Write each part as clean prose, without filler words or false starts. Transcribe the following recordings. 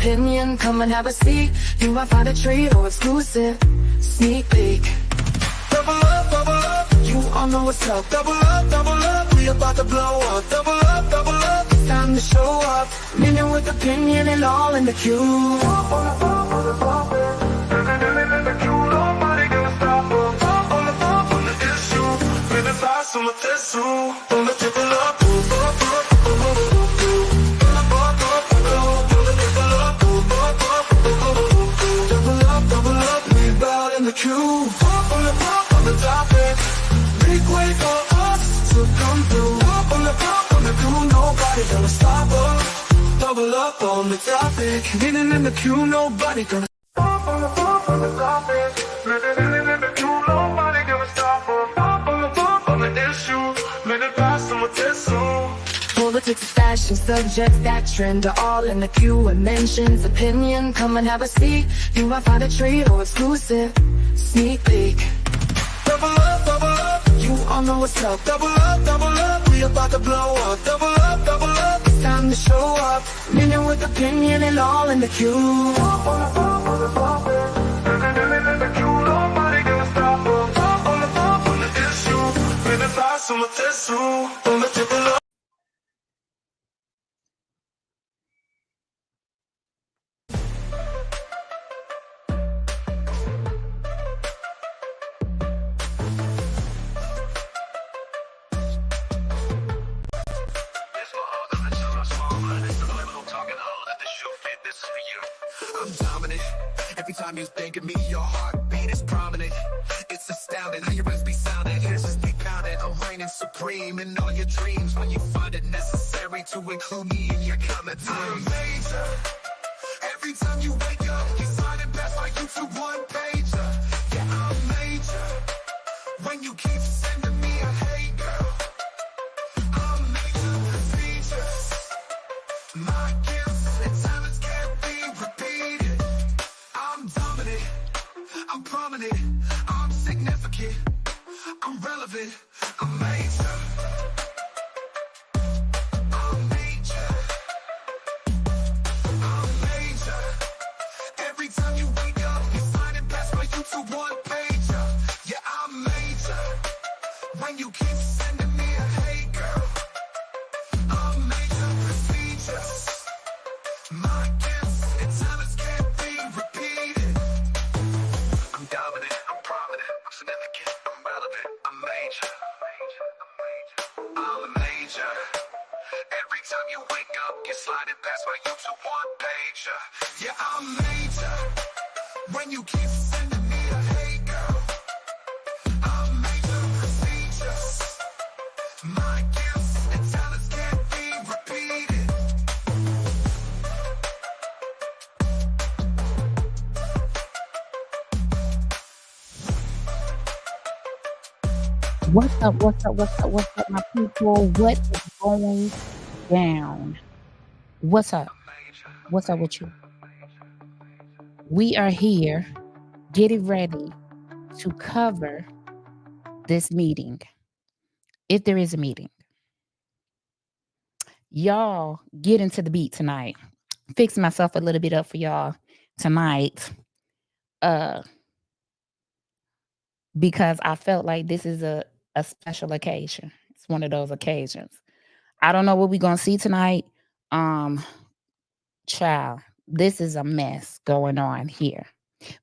opinion, come and have a seat. You might find a treat or exclusive sneak peek. Double up, you all know what's up. Double up, we about to blow up. Double up, it's time to show up. Minion with opinion and all in the queue. Nobody gonna stop us. On the issue, living fast on the tissue. On the triple up. The queue, on the topic. Big way for us to come through. On the queue, nobody gonna stop us. Double up on the topic. Getting in the queue, nobody gonna stop us. On the topic. Getting in the queue, nobody gonna stop us. On the issue, let it pass on the tissue. Politics, fashion, subjects that trend are all in the queue. And mentions opinion, come and have a seat. You might find a treat or exclusive sneak peek. Double up, you all know what's up. Double up, we about to blow up. Double up, it's time to show up. Minion with opinion and all in the queue. In the queue, nobody gonna stop us. On the issue, living fast on the tissue. On the triple up. I'm dominant. Every time you think of me, your heartbeat is prominent. It's astounding how your rhymes be sounding. Ears just be pounding. I'm reigning supreme in all your dreams when you find it necessary to include me in your commentary. I'm major. Every time you wake up, you sign it best like you two one pager. Yeah, I'm major. When you keep sending me a hate girl, I'm major prestigious. My gifts and talents can't be repeated. I'm dominant, I'm prominent, I'm significant, I'm relevant, I'm major. I'm major. I'm major. Every time you wake up, you sign it past my YouTube one pager. Yeah, I'm major. When you keep sending me a hate girl, I'm major prestigious. My gifts and talents can't be repeated. I'm dominant, I'm prominent, I'm significant, I'm relevant, I'm major. I'm a major. Every time you wake up, you slide it past my YouTube one pager. Yeah, I'm major. When you keep sending me a hate girl, I'm major prestigious. My gifts and talents can't be repeated. What's up, my people? What is going down? What's up? What's up with you? We are here getting ready to cover this meeting, if there is a meeting. Y'all get into the beat tonight. Fix myself a little bit up for y'all tonight. Because I felt like this is a special occasion. It's one of those occasions. I don't know what we're gonna see tonight. Child, this is a mess going on here.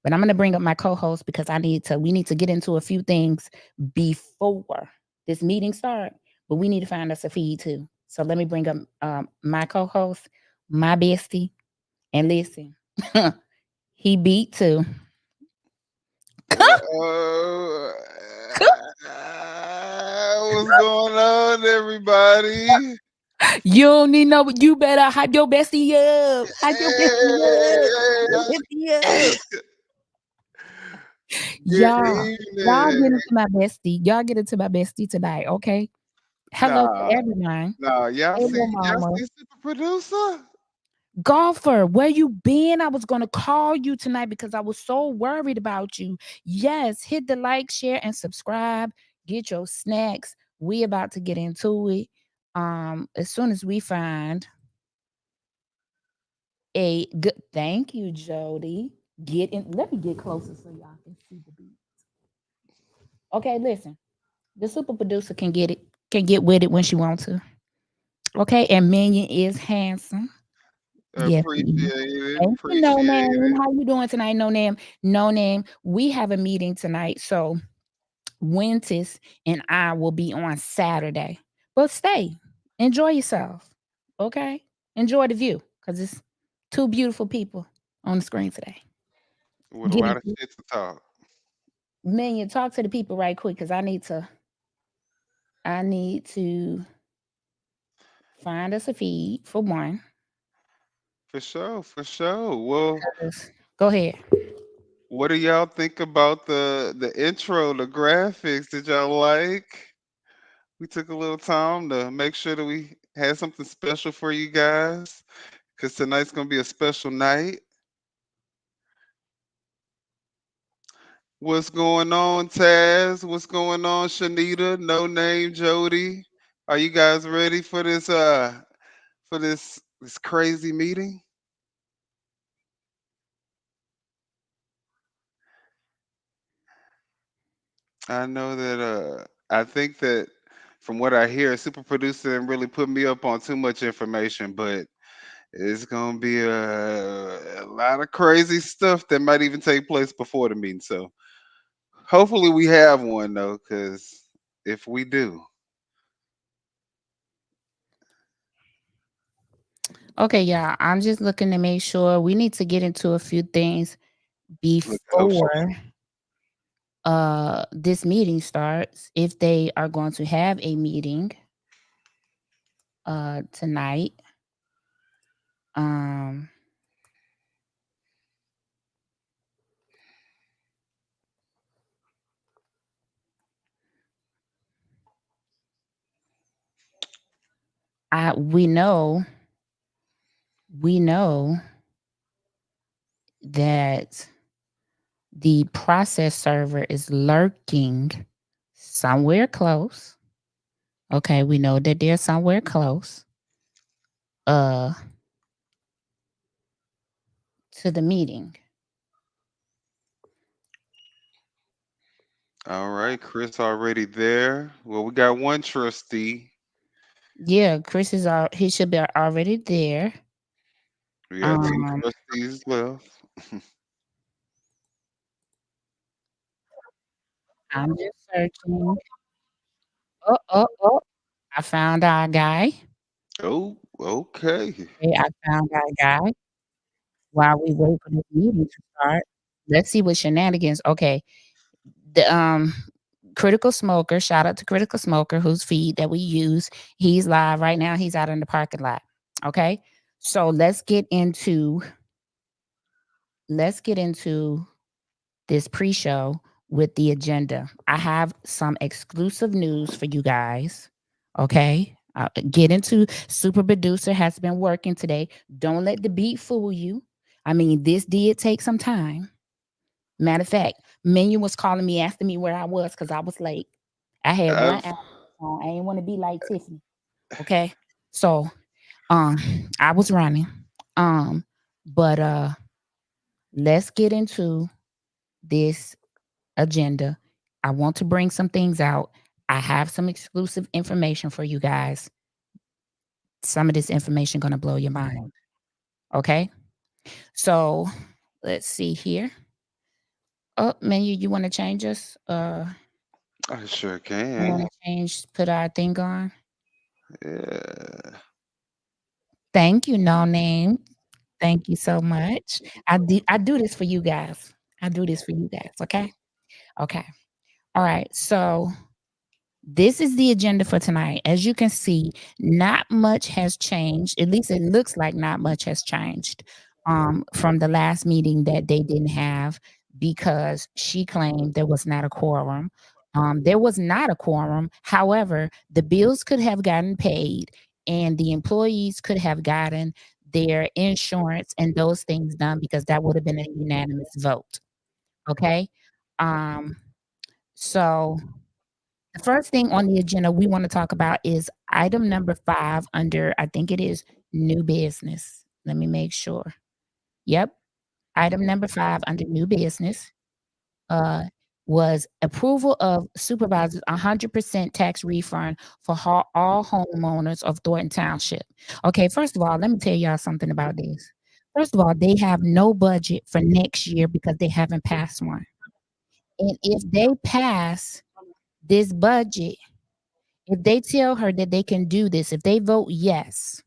But I'm gonna bring up my co-host because we need to get into a few things before this meeting starts. But we need to find us a feed too. So let me bring up my co-host, my bestie, and listen, he beat too. What's going on, everybody? You don't need no. You better hype your bestie up. Hype your bestie up. Y'all get into my bestie. Y'all get into my bestie tonight, okay? Hello to everyone. No, y'all see Super Producer? Golfer, where you been? I was gonna call you tonight because I was so worried about you. Yes, hit the like, share, and subscribe. Get your snacks. We about to get into it. As soon as we find a good thank you, Jody. Get in. Let me get closer so y'all can see the beat. Okay, listen. The super producer can get it, can get with it when she wants to. Okay, and Minion is handsome. Yes, he is. Appreciate it. Thank you, No Appreciate Name. it. How you doing tonight, No Name? No Name. We have a meeting tonight, so Wentis and I will be on Saturday. But stay, enjoy yourself. Okay, enjoy the view because it's two beautiful people on the screen today. With a Get lot of into shit to talk. Minion. Talk to the people right quick because I need to. I need to find us a feed for one. For sure, for sure. Well, Go ahead. what do y'all think about the intro, the graphics? Did y'all like? We took a little time to make sure that we had something special for you guys, because tonight's gonna be a special night. What's going on, Taz? What's going on, Shanita? No Name, Jody. Are you guys ready for this crazy meeting? I know that I think that from what I hear, super producer didn't really put me up on too much information, but it's gonna be a lot of crazy stuff that might even take place before the meeting. So hopefully we have one though, because if we do, Okay, yeah. I'm just looking to make sure we need to get into a few things look, oh, before this meeting starts. If they are going to have a meeting tonight. Um I we know that the process server is lurking somewhere close. Okay, we know that they're somewhere close uh to the meeting. all right, Chris already there. Well, we got one trustee. Yeah, Chris is he should be already there. We got two Um trustees left. I'm just searching. Oh, I found our guy. Oh, okay. Okay, I found our guy while we wait for this meeting to start. Let's see what shenanigans. Okay. The Critical Smoker, shout out to Critical Smoker, whose feed that we use. He's live right now. He's out in the parking lot. Okay. So let's get into this pre-show with the agenda. I have some exclusive news for you guys. Okay. Get into super producer has been working today. Don't let the beat fool you. I mean, this did take some time. Matter of fact, Minion was calling me, asking me where I was because I was late. I had one I've, hour on. I didn't want to be like Tiffany. Okay. So um I was running. Um, but let's get into this agenda. I want to bring some things out. I have some exclusive information for you guys. Some of this information gonna blow your mind. Okay. So let's see here. Oh, menu, you want to change us? I sure You want can. to change, put our thing on? Yeah. Thank you, No Name. Thank you so much. I do this for you guys. I do this for you guys. Okay. Okay. All right. So this is the agenda for tonight. As you can see, not much has changed. At least it looks like not much has changed from the last meeting that they didn't have because she claimed there was not a quorum. There was not a quorum. However, the bills could have gotten paid and the employees could have gotten their insurance and those things done because that would have been a unanimous vote. Okay. Um, so the first thing on the agenda we want to talk about is item number 5 under, I think it is new business. Let me make sure. Yep. Item number 5 under new business uh, was approval of supervisors 100% tax refund for all homeowners of Thornton Township. Okay, first of all, let me tell y'all something about this. First of all, they have no budget for next year because they haven't passed one. And if they pass this budget, if they tell her that they can do this, if they vote yes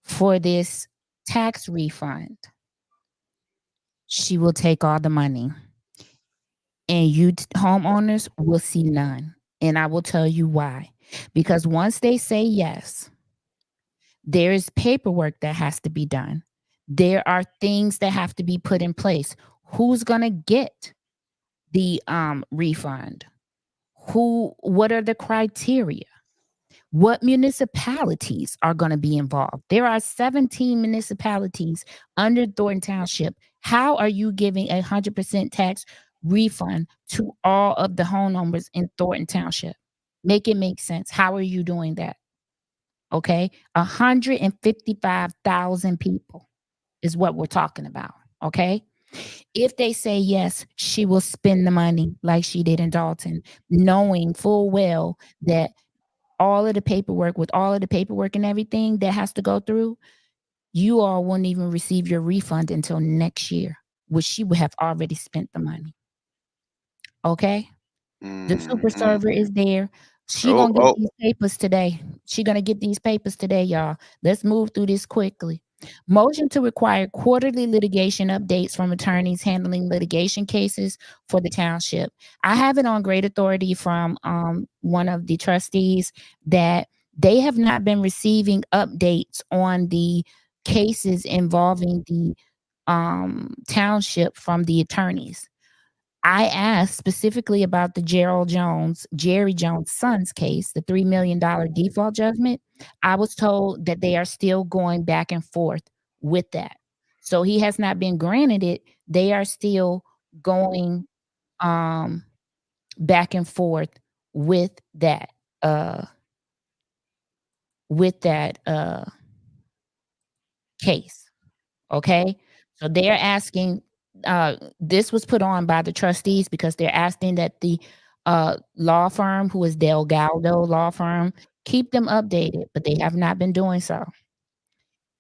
for this tax refund, she will take all the money and homeowners will see none. And I will tell you why. Because once they say yes, there is paperwork that has to be done. There are things that have to be put in place. Who's going to get the refund? What are the criteria? What municipalities are going to be involved? There are 17 municipalities under Thornton Township. How are you giving 100% tax refund to all of the homeowners in Thornton Township? Make it make sense. How are you doing that? Okay. 155,000 people is what we're talking about. Okay. If they say yes, she will spend the money like she did in Dalton, knowing full well that with all of the paperwork and everything that has to go through, you all won't even receive your refund until next year, which she would have already spent the money. Okay? The super Mm-hmm. server is there. She Oh, gonna get oh, these papers today. She gonna get these papers today, y'all. Let's move through this quickly. Motion to require quarterly litigation updates from attorneys handling litigation cases for the township. I have it on great authority from one of the trustees that they have not been receiving updates on the cases involving the township from the attorneys. I asked specifically about the Jerry Jones' son's case, the $3 million default judgment. I was told that they are still going back and forth with that. So he has not been granted it. They are still going um, back and forth with that uh, with that case. Okay. So they're asking, this was put on by the trustees because they're asking that the law firm, who is Delgado Law Firm, keep them updated, but they have not been doing so.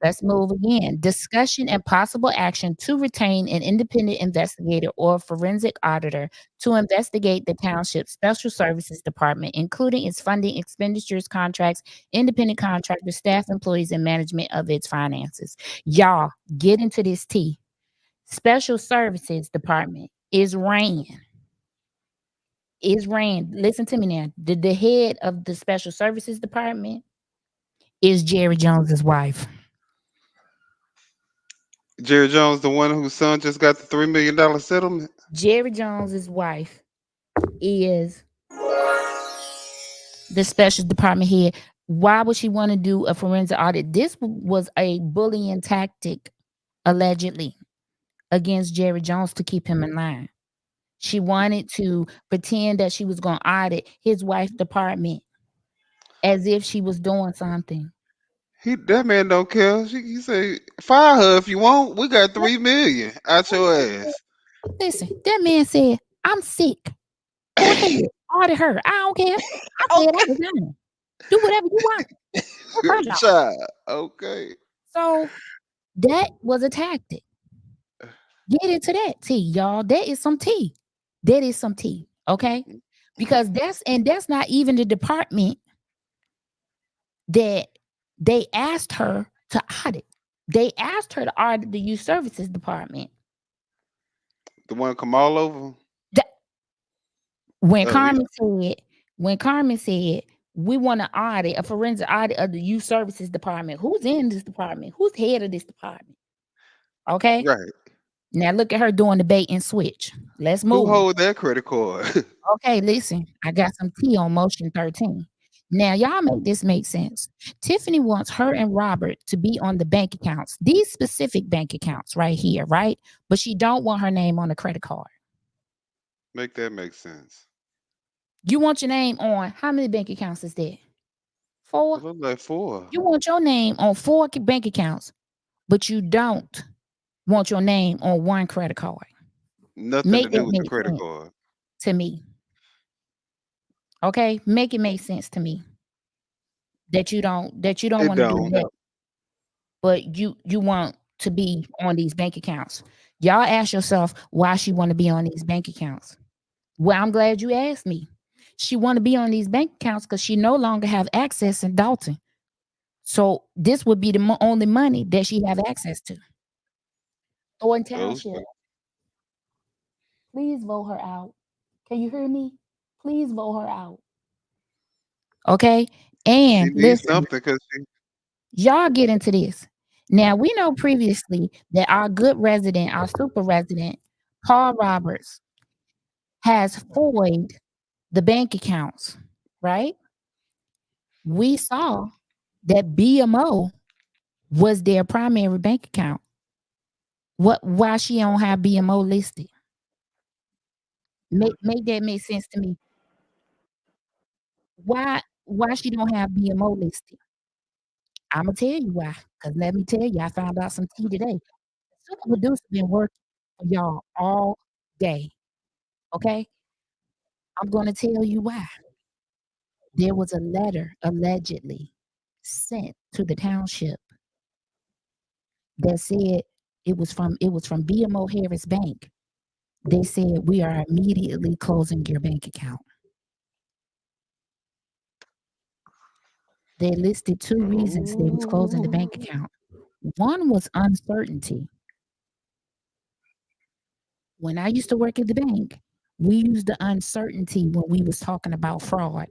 Let's move again. Discussion and possible action to retain an independent investigator or forensic auditor to investigate the township special services department, including its funding, expenditures, contracts, independent contractors, staff, employees, and management of its finances. Y'all, get into this tea. Special services department is ran. Listen to me now. The head of the special services department is Jerry Jones's wife. Jerry Jones, the one whose son just got the $3 million settlement. Jerry Jones's wife is the special department head. Why would she want to do a forensic audit? This was a bullying tactic, allegedly, against Jerry Jones to keep him in line. She wanted to pretend that she was going to audit his wife's department as if she was doing something. That man don't care. He say fire her if you want. We got What- 3 million out what your man said? ass. Listen, that man said, I'm sick. Go ahead, audit her. I don't care. I said I Okay, was done. Do whatever you want. That's her job. child. Okay. So that was a tactic. Get into that tea, y'all. That is some tea. That is some tea. Okay. Because that's not even the department that they asked her to audit. They asked her to audit the youth services department. The one come all over. That, when Oh yeah. Carmen said, we want to audit a forensic audit of the youth services department. Who's in this department? Who's head of this department? Okay. Right. Now look at her doing the bait and switch. Let's Who move. hold that credit card? Okay, listen, I got some tea on motion 13. Now, y'all make this make sense. Tiffany wants her and Robert to be on the bank accounts, these specific bank accounts right here, right? But she don't want her name on the credit card. Make that make sense. You want your name on how many bank accounts is there? It 4? look like 4. You want your name on 4 bank accounts, but you don't want your name on one credit card. Nothing to Make do that with the make credit sense card. to me. Okay, make it make sense to me that you don't It want to do don't. that, but you want to be on these bank accounts. Y'all ask yourself why she want to be on these bank accounts. Well, I'm glad you asked me. She want to be on these bank accounts because she no longer have access in Dalton. So this would be the only money that she have access to. Thornton Township, Okay. please vote her out. Can you hear me? Please vote her out. Okay. She And needs listen, something because she. y'all get into this. Now we know previously that our good resident, our super resident, Paul Roberts, has void the bank accounts, right? We saw that BMO was their primary bank account. Why she don't have BMO listed? Make that make sense to me. Why she don't have BMO listed? I'ma tell you why. Cause let me tell you, I found out some tea today. Super producer been working for y'all all day. Okay? I'm gonna tell you why. There was a letter allegedly sent to the township that said it was from BMO Harris Bank. They said we are immediately closing your bank account. They listed two reasons they was closing the bank Oh, account. One was uncertainty. When I used to work at the bank, we used the uncertainty when we was talking about fraud,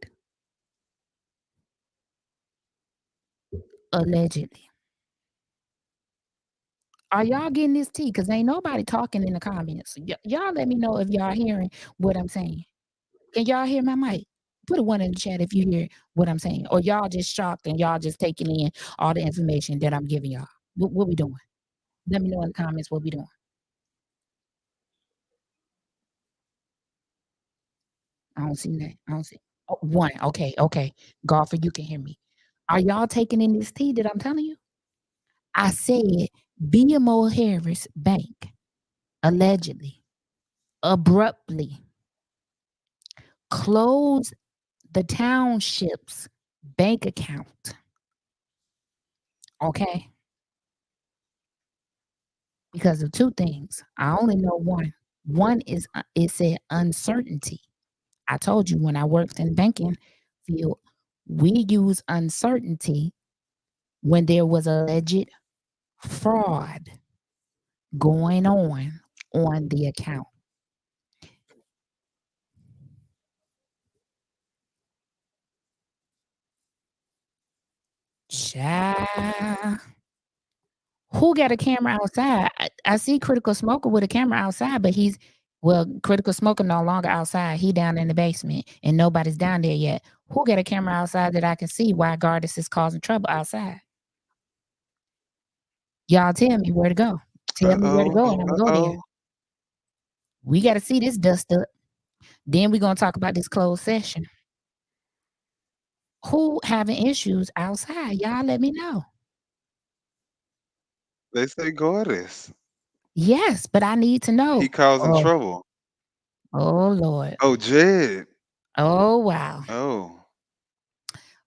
allegedly. Are y'all getting this tea? Because ain't nobody talking in the comments. Y'all let me know if y'all hearing what I'm saying. Can y'all hear my mic? Put a one in the chat if you hear what I'm saying. Or y'all just shocked and y'all just taking in all the information that I'm giving y'all. What we doing? Let me know in the comments what we doing. I don't see that. I don't see. Oh, one. Okay. Okay. Golfer, you can hear me. Are y'all taking in this tea that I'm telling you? I said BMO Harris Bank allegedly, abruptly closed the township's bank account. Okay. Because of two things. I only know one. One is it said uncertainty. I told you when I worked in banking field, we use uncertainty when there was alleged fraud going on the account. Child, who got a camera outside? I see Critical Smoker with a camera outside, but Critical Smoker no longer outside. He down in the basement and nobody's down there yet. Who got a camera outside that I can see why Gardis is causing trouble outside? Y'all tell me where to go. Tell me where to uh-oh, go and I'm gonna go there. uh-oh. We gotta see this dust up. Then we're gonna talk about this closed session. Who having issues outside? Y'all let me know. They say Goddess. Yes, but I need to He know. causing Oh, trouble. oh Lord. Oh, Jed. Oh wow. Oh,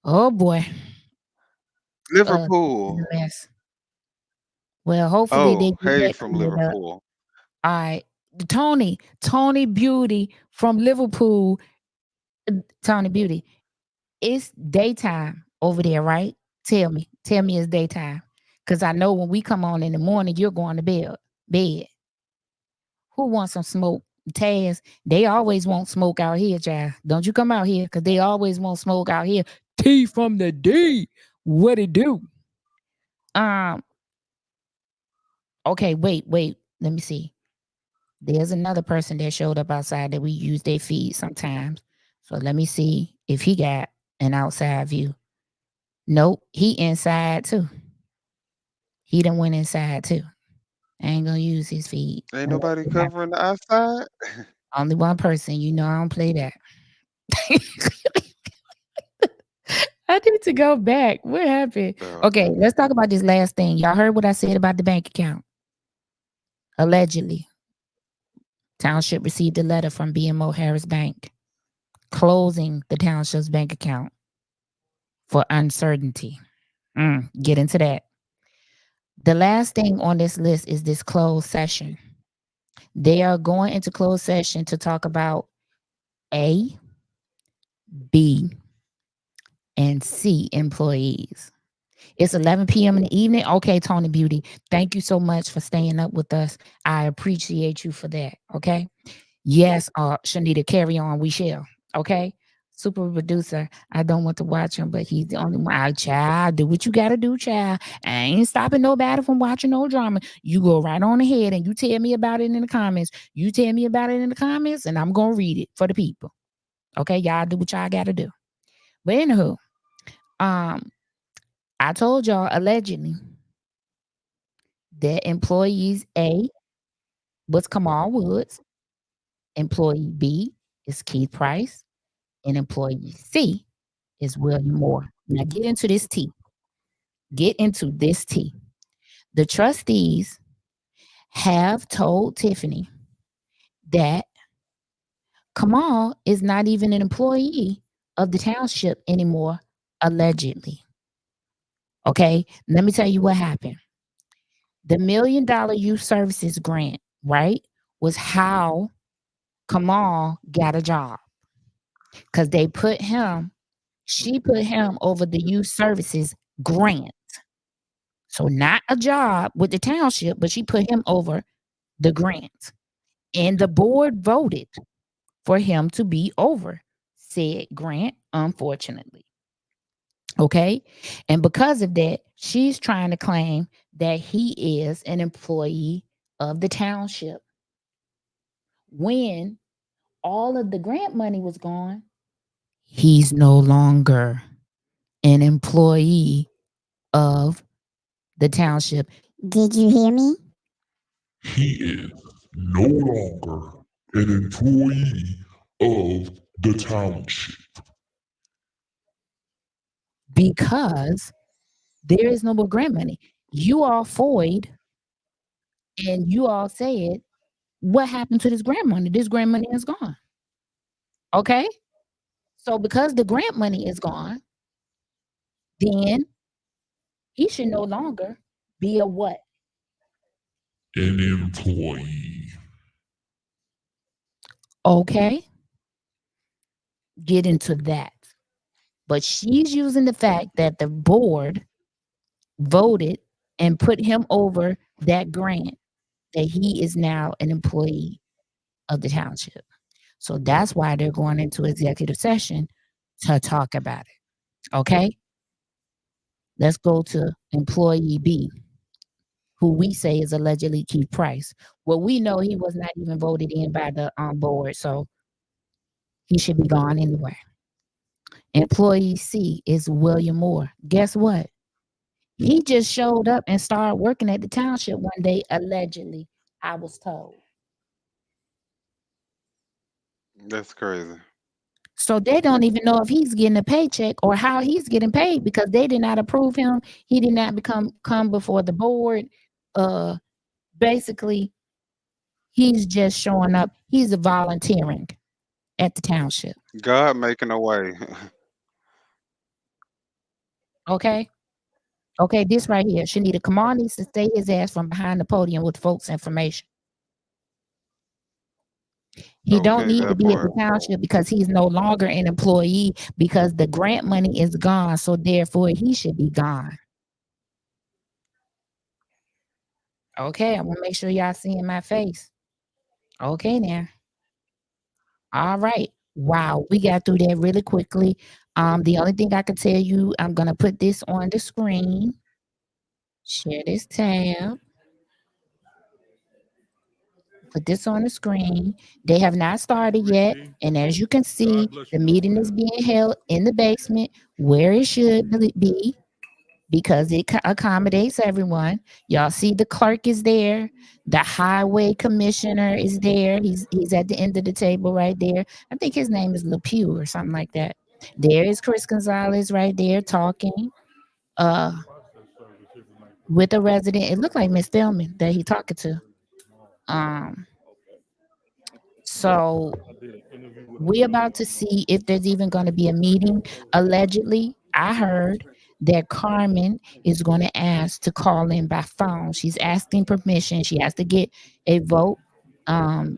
Oh boy. This is Liverpool. a mess. Well, hopefully they Oh, get hey that from cleared up. Liverpool. All right. Tony Beauty from Liverpool. Tony Beauty. It's daytime over there, right? Tell me. Tell me it's daytime. Cause I know when we come on in the morning, you're going to bed. Who wants some smoke? Taz, they always want smoke out here, child. Don't you come out here because they always want smoke out here. T from the D. What it do? Um, okay, wait. Let me see. There's another person that showed up outside that we use their feed sometimes. So let me see if he got an outside view. Nope, he inside too. He done went inside too. I ain't gonna use his feed Ain't unless nobody they have covering the outside. only one person. You know I don't play that. I need to go back. What happened? Oh, Okay, let's talk about this last thing. Y'all heard what I said about the bank account. Allegedly, Township received a letter from BMO Harris Bank closing the township's bank account for uncertainty. Get into that. The last thing on this list is this closed session. They are going into closed session to talk about A, B, and C employees. It's 11 p.m. in the evening. Okay, Tony Beauty, thank you so much for staying up with us. I appreciate you for that. Okay. Yes, Shanita, carry on. We shall. Okay. Super producer. I don't want to watch him, but he's the only one. Child, do what you gotta do, child. I ain't stopping nobody from watching no drama. You go right on ahead and you tell me about it in the comments. You tell me about it in the comments, and I'm gonna read it for the people. Okay, y'all do what y'all gotta do. But anywho, um, I told y'all allegedly that employees A was Kamal Woods, employee B is Keith Price, and employee C is William Moore. Now get into this tea. Get into this tea. The trustees have told Tiffany that Kamal is not even an employee of the township anymore, allegedly. Okay, let me tell you what happened. The $1 million youth services grant, right, was how Kamal got a job because she put him over the youth services grant. So not a job with the township, but she put him over the grant. And the board voted for him to be over said grant, unfortunately. Okay. And because of that, she's trying to claim that he is an employee of the township. When all of the grant money was gone, he's no longer an employee of the township. Did you hear me? He is no longer an employee of the township. Because there is no more grant money. You all FOID and you all said, what happened to this grant money? This grant money is gone. Okay. So because the grant money is gone, then he should no longer be a what? An employee. Okay. Get into that. But she's using the fact that the board voted and put him over that grant that he is now an employee of the township. So that's why they're going into executive session to talk about it. Okay. Let's go to employee B, who we say is allegedly Keith Price. Well, we know he was not even voted in by the board, so he should be gone anyway. Employee C is William Moore. Guess what? He just showed up and started working at the township one day, allegedly, I was told. That's crazy. So they don't even know if he's getting a paycheck or how he's getting paid because they did not approve him. He did not come before the board. Basically, he's just showing up. He's volunteering at the township. God making a way. Okay. Okay, this right here. Shanita, Kamal needs to stay his ass from behind the podium with folks' information. He don't Okay, need to that be at the part. township because he's no longer an employee because the grant money is gone. So therefore, he should be gone. Okay, I want to make sure y'all seeing my face. Okay, now. All right. Wow, we got through that really quickly. The only thing I can tell you, I'm gonna put this on the screen. Share this tab. Put this on the screen. They have not started yet. And as you can see, the meeting is being held in the basement where it should be because it accommodates everyone. Y'all see the clerk is there. The highway commissioner is there. He's at the end of the table right there. I think his name is LePew or something like that. There is Chris Gonzalez right there talking with a resident. It looked like Miss Thelman that he talking to. Um, so we're about to see if there's even going to be a meeting. Allegedly, I heard that Carmen is going to ask to call in by phone. She's asking permission. She has to get a vote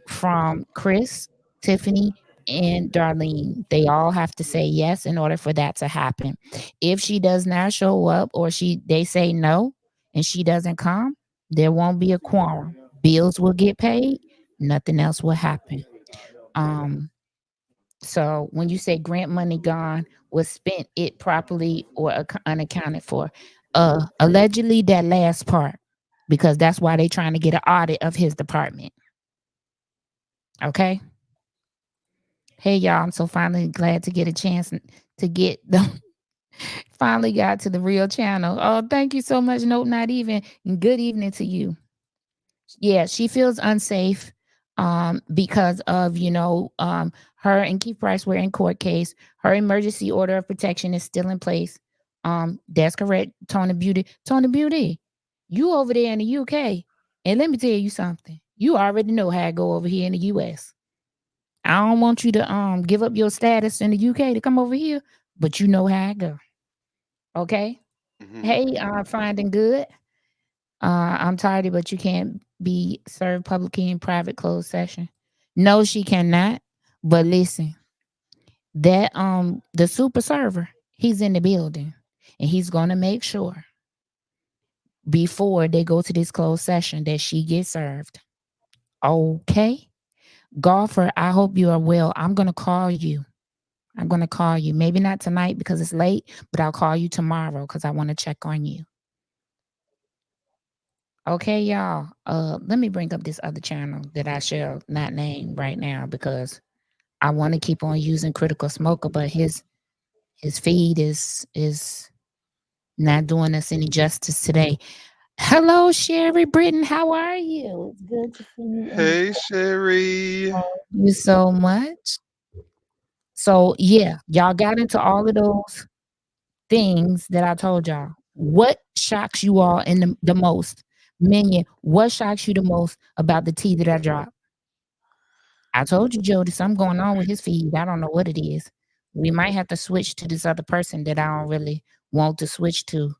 from Chris, Tiffany, and Darlene. They all have to say yes in order for that to happen. If she does not show up or they say no and she doesn't come, there won't be a quorum. Bills will get paid. Nothing else will happen. Um, so when you say grant money gone, was spent it properly or unaccounted for? Allegedly that last part, because that's why they trying to get an audit of his department. Okay. Hey y'all, I'm so finally glad to get a chance to get the finally got to the real channel. Oh, thank you so much. Nope, not even. Good evening to you. Yeah, she feels unsafe because of her and Keith Price were in court case. Her emergency order of protection is still in place. That's correct. Tony Beauty, you over there in the UK, and let me tell you something. You already know how I go over here in the US. I don't want you to give up your status in the UK to come over here, but you know how I go. Okay. Hmm. Hey, finding good. I'm tired, but you can't be served publicly in private closed session. No, she cannot. But listen, that the super server, he's in the building and he's gonna make sure before they go to this closed session that she gets served. Okay. Golfer, I hope you are well. I'm gonna call you. I'm gonna call you. Maybe not tonight because it's late, but I'll call you tomorrow because I want to check on you. Okay, y'all. Let me bring up this other channel that I shall not name right now because I want to keep on using Critical Smoker, but his feed is not doing us any justice today. Hello, Sherry Britton. How are you? It's good to see you in the Hey, Sherry. channel. Thank you so much. So yeah, y'all got into all of those things that I told y'all. What shocks you all in the most? Minion, what shocks you the most about the tea that I dropped? I told you, Jody, something going on with his feed. I don't know what it is. We might have to switch to this other person that I don't really want to switch to,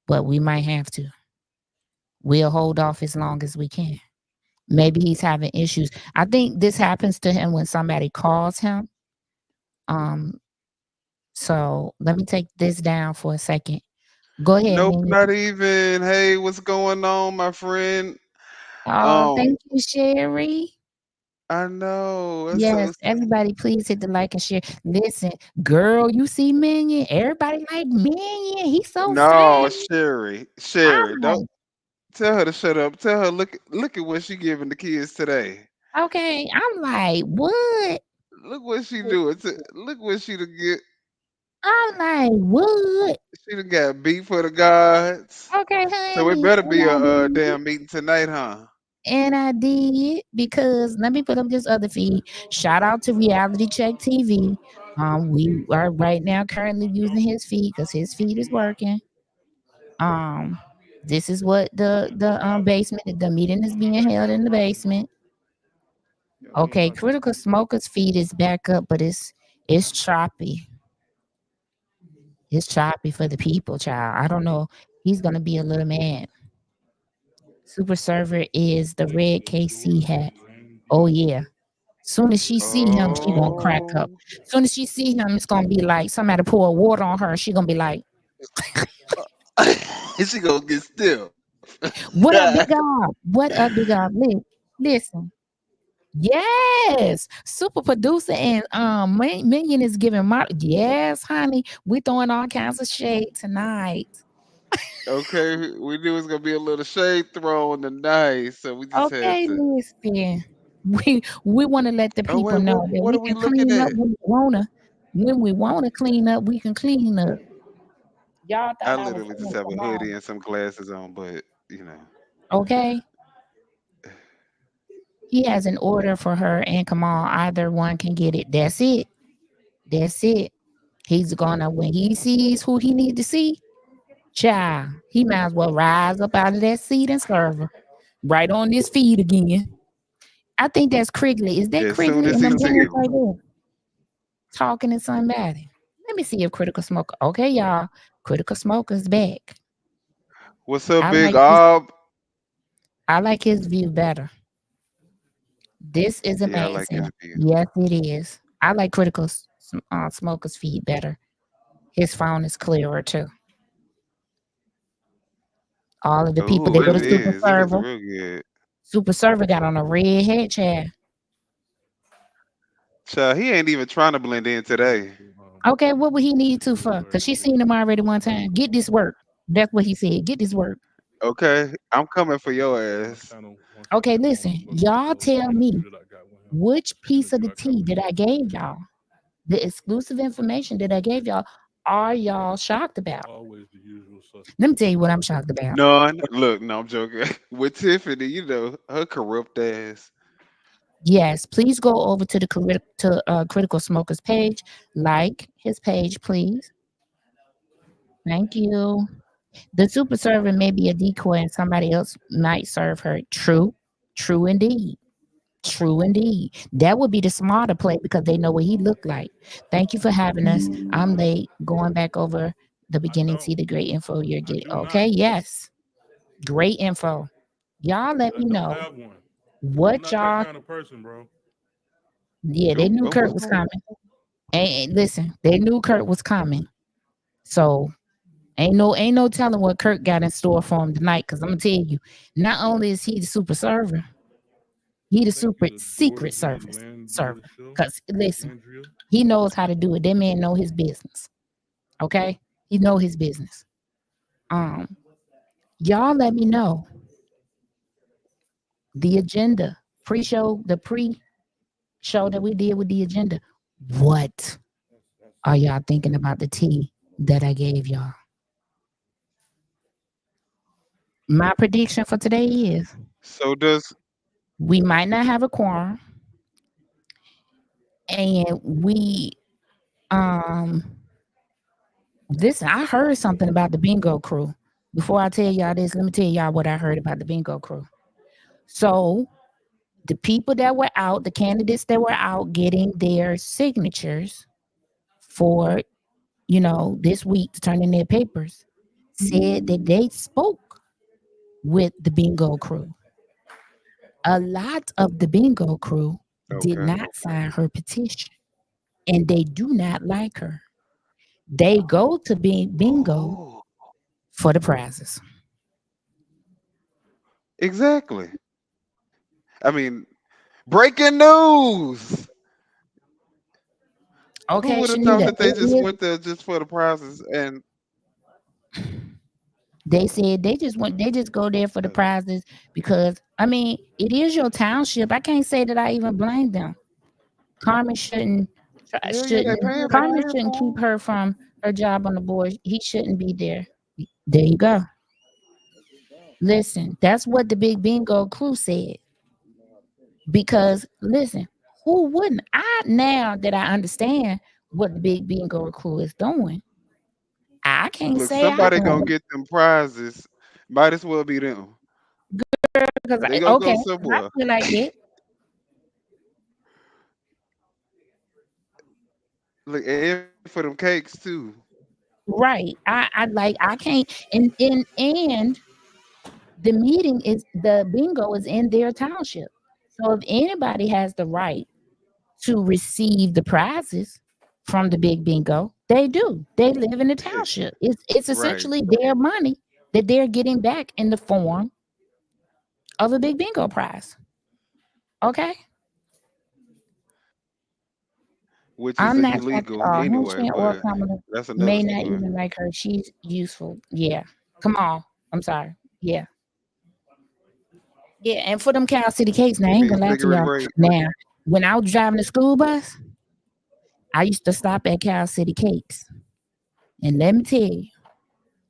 but we might have to. We'll hold off as long as we can. Maybe he's having issues. I think this happens to him when somebody calls him. Um, so let me take this down for a second. Go ahead, Nope, Minion. not even. Hey, what's going on, my friend? Oh, Um, thank you, Sherry. I know. That's so Yes, everybody, please hit the like and share. Listen, girl, you see Minion. Everybody like Minion. He's so no, fine. Sherry. I'm Sherry, don't like, tell her to shut up. Tell her look at what she giving the kids today. okay. I'm like, what? Look what she doing. Look what she to get. I'm like, what? She done got beat for the gods. Okay, So it honey. better And be I a did. damn meeting tonight, huh? And I did because let me put up this other feed. Shout out to Reality Check TV. We are right now currently using his feed because his feed is working. Um, this is what the basement. The meeting is being held in the basement. Okay, Critical Smokers feed is back up, but it's choppy. It's choppy for the people, child. I don't know. He's gonna be a little mad. Super server is the red KC hat. Oh yeah. Soon as she see him, she gonna crack up. Oh, Soon as she see him, it's gonna be like somebody pour water on her. She gonna be like, she gonna get still. "What up, big up? What up, big up? Listen, yes, super producer and Minion is giving my yes, honey. We throwing all kinds of shade tonight. Okay, we knew it was gonna be a little shade thrown tonight, so we just had Okay, to. listen. We want to let the Oh people wait, know that what we are we can looking clean up at? when we wanna. When we wanna clean up, we can clean up. Y'all I thought I was literally just saying have a Kamal. hoodie and some glasses on, but Okay. He has an order for her and Kamal. Either one can get it. That's it. That's it. He's gonna when he sees who he need to see, child, he might as well rise up out of that seat and serve her. Right on this feed again. I think that's Crigley. Is that As soon Crigley as in he them see pants you. right there? Talking to somebody. Let me see if Critical Smoker. Okay, y'all. Critical Smoker's back. What's up, I Big like his Ob? I like his view better. This is Yeah, I like his amazing. view. Yes, it is. I like Smoker's feed better. His phone is clearer too. All of the people Oh, that go it to Super is. It looks Server. real good. Super Server got on a red head chair. Child, he ain't even trying to blend in today. Okay, what would he need to for? Because she seen him already one time. Get this work. That's what he said. Get this work. Okay, I'm coming for your ass. Okay, listen. Y'all tell me which piece of the tea that I gave y'all, the exclusive information that I gave y'all, are y'all shocked about? Let me tell you what I'm shocked about. None. Look, no, I'm joking. With Tiffany, you know, her corrupt ass. Yes, please go over to the Critical Smokers page. Like his page, please. Thank you. The super server may be a decoy and somebody else might serve her. True. True indeed. True indeed. That would be the smarter play because they know what he looked like. Thank you for having us. I'm late. Going back over the beginning. See the great info you're getting. Okay. Yes. Great info. Y'all let me know what y'all. Yeah, they knew Kurt What's was going? coming. And listen, they knew Kurt was coming. So ain't no telling what Kurt got in store for him tonight. Cause I'm gonna tell you, not only is he the super server, he the super secret server. Cause listen, he knows how to do it. That man know his business. Okay, he know his business. Um, y'all let me know the agenda pre-show, the pre-show that we did with the agenda. What are y'all thinking about the tea that I gave y'all? My prediction for today is So does we might not have a quorum, and we um listen. I heard something about the bingo crew. Before I tell y'all this, let me tell y'all what I heard about the bingo crew. So the people that were out, the candidates that were out getting their signatures for this week to turn in their papers, said that they spoke with the bingo crew. A lot of the bingo crew did okay. not sign her petition and they do not like her. They go to bingo Oh, for the prizes. exactly. I mean, breaking news. Who Okay, would have thought Shanita, that they just went there just for the prizes? And they said they just go there for the prizes because I mean it is your township. I can't say that I even blame them. Carmen hell yeah, they shouldn't paying for Carmen them. shouldn't keep her from her job on the board. He shouldn't be there. There you go. Listen, that's what the big bingo crew said. Because listen, who wouldn't? I now that I understand what the big bingo crew is doing, I can't Look, say I somebody gonna wouldn't. get them prizes. Might as well be them. Because They gonna okay, go 'cause I somewhere. feel like that. Look, and for them cakes too. Right. I can't and the meeting is the bingo is in their township. So if anybody has the right to receive the prizes from the big bingo, they do. They live in the township. It's Right. essentially their money that they're getting back in the form of a big bingo prize. Okay? Which is I'm not shocked at illegal all. anyway, Henchman or but Kamala that's another may not story. even like her. She's useful. Yeah. Come on. I'm sorry. Yeah. Yeah, and for them Cal City cakes, now I They ain't need gonna lie to cigarette y'all. break. Now, when I was driving the school bus, I used to stop at Cal City Cakes. And let me tell you,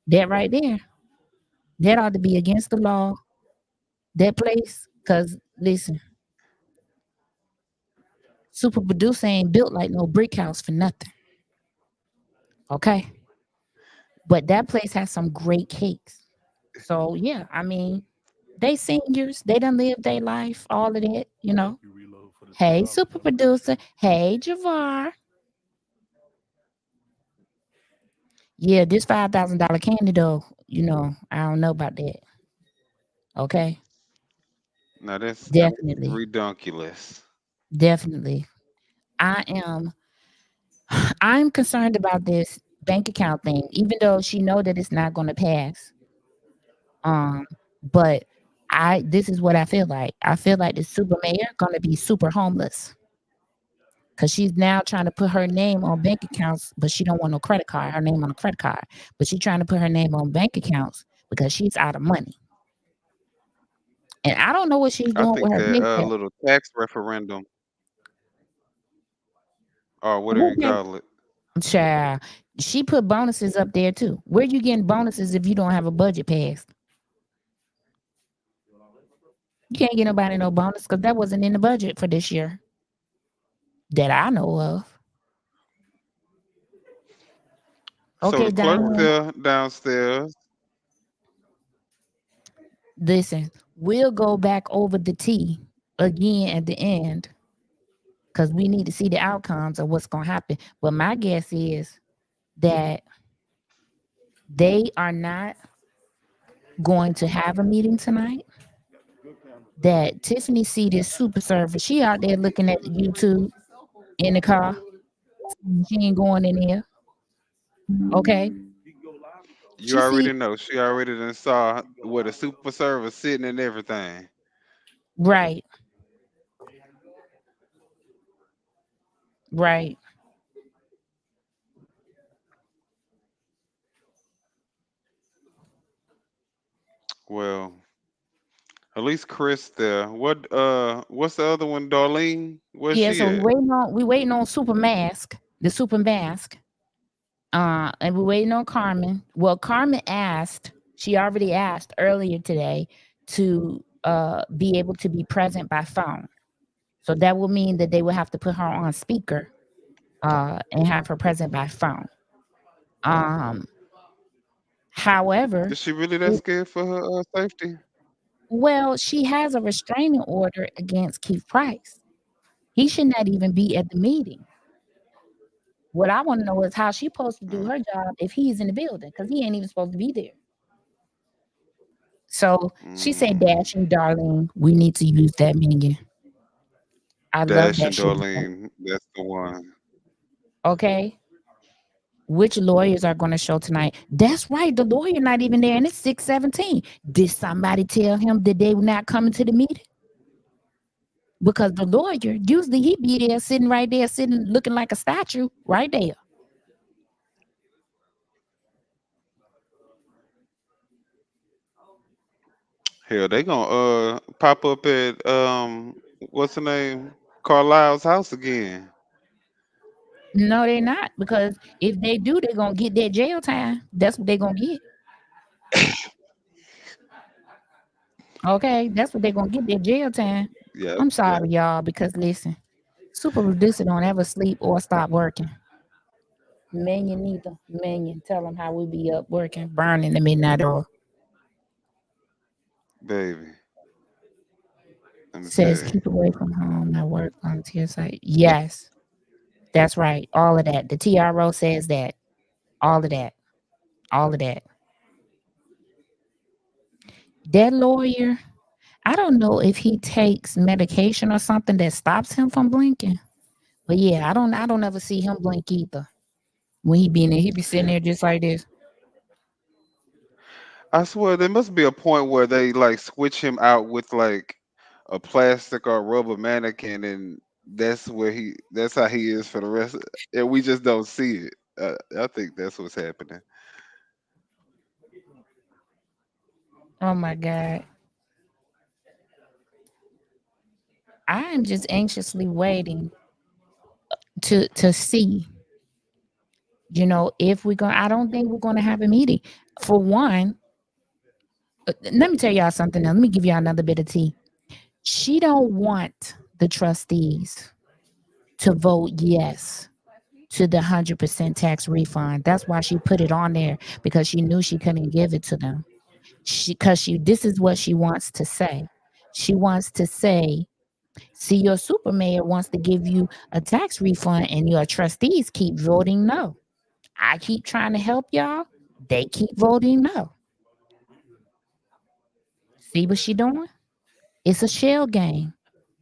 that right there, that ought to be against the law. That place, because listen, Super Producer ain't built like no brick house for nothing. Okay. But that place has some great cakes. So yeah, I mean, They seniors. They done lived their life, all of that, you know. Hey, super producer. Hey, Javar. Yeah, this $5,000 candy though, you know, I don't know about that. Okay. Now that's Definitely. redunculous. Definitely. I am I'm concerned about this bank account thing, even though she know that it's not gonna pass. Um, but this is what I feel like. I feel like the super mayor gonna be super homeless because she's now trying to put her name on bank accounts, but she don't want no credit card. Her name on a credit card, but she's trying to put her name on bank accounts because she's out of money. And I don't know what she's I doing think with her that paycheck. little tax referendum, or what do What you call it? child? She put bonuses up there too. Where you getting bonuses if you don't have a budget passed? You can't get nobody no bonus because that wasn't in the budget for this year that I know of. So Okay, the clerk Diane, there downstairs. listen, we'll go back over the T again at the end because we need to see the outcomes of what's going to happen. But my guess is that they are not going to have a meeting tonight. That Tiffany see this super server. She out there looking at YouTube in the car. She ain't going in there. Okay. You She see already know. She already done saw where the super server sitting and everything. right, right. Well, at least Chris there. What's the other one? Darlene? Where's Yeah, she so at? we waiting on Super Mask, the Super Mask. And we're waiting on Carmen. Well, Carmen asked, she already asked earlier today to be able to be present by phone. So that will mean that they will have to put her on speaker and have her present by phone. Um, however, Is she really that it, scared for her safety? well, she has a restraining order against Keith Price. He should not even be at the meeting. What I want to know is how she supposed to do Mm, her job if he's in the building because he ain't even supposed to be there. So she said, mm. Dashing darling, we need to use that minion. I love Dash that and shit. Darlene, that's the one. Okay. Which lawyers are going to show tonight? That's right. The lawyer not even there and it's 6:17. Did somebody tell him that they were not coming to the meeting? Because the lawyer, usually he be there sitting right there, sitting looking like a statue right there. Hell, they gonna pop up at what's the name? Carlisle's house again. No, they're not. Because if they do, they're gonna get their jail time. That's what they're gonna get. Okay, that's what they're gonna get their jail time. Yeah, I'm yeah, sorry, y'all, because listen, super producer don't ever sleep or stop working. Minion neither. Minion, tell them how we be up working, burning the midnight oil. baby. Let me Says see. keep away from home, not work, volunteer site. Yes, that's right. All of that. The TRO says that. All of that. All of that. That lawyer, I don't know if he takes medication or something that stops him from blinking. But yeah, I don't ever see him blink either. When he be in there, he be sitting there just like this. I swear there must be a point where they like switch him out with like a plastic or rubber mannequin, and that's how he is for the rest. And we just don't see it. I think that's what's happening. Oh my God. I am just anxiously waiting to see, if we're going. I don't think we're going to have a meeting. For one, let me tell y'all something else. Let me give y'all another bit of tea. She don't want the trustees to vote yes to the 100% tax refund. That's why she put it on there because she knew she couldn't give it to them. She this is what she wants to say. She wants to say, see, your super mayor wants to give you a tax refund and your trustees keep voting no. I keep trying to help y'all. They keep voting no. See what she doing? It's a shell game.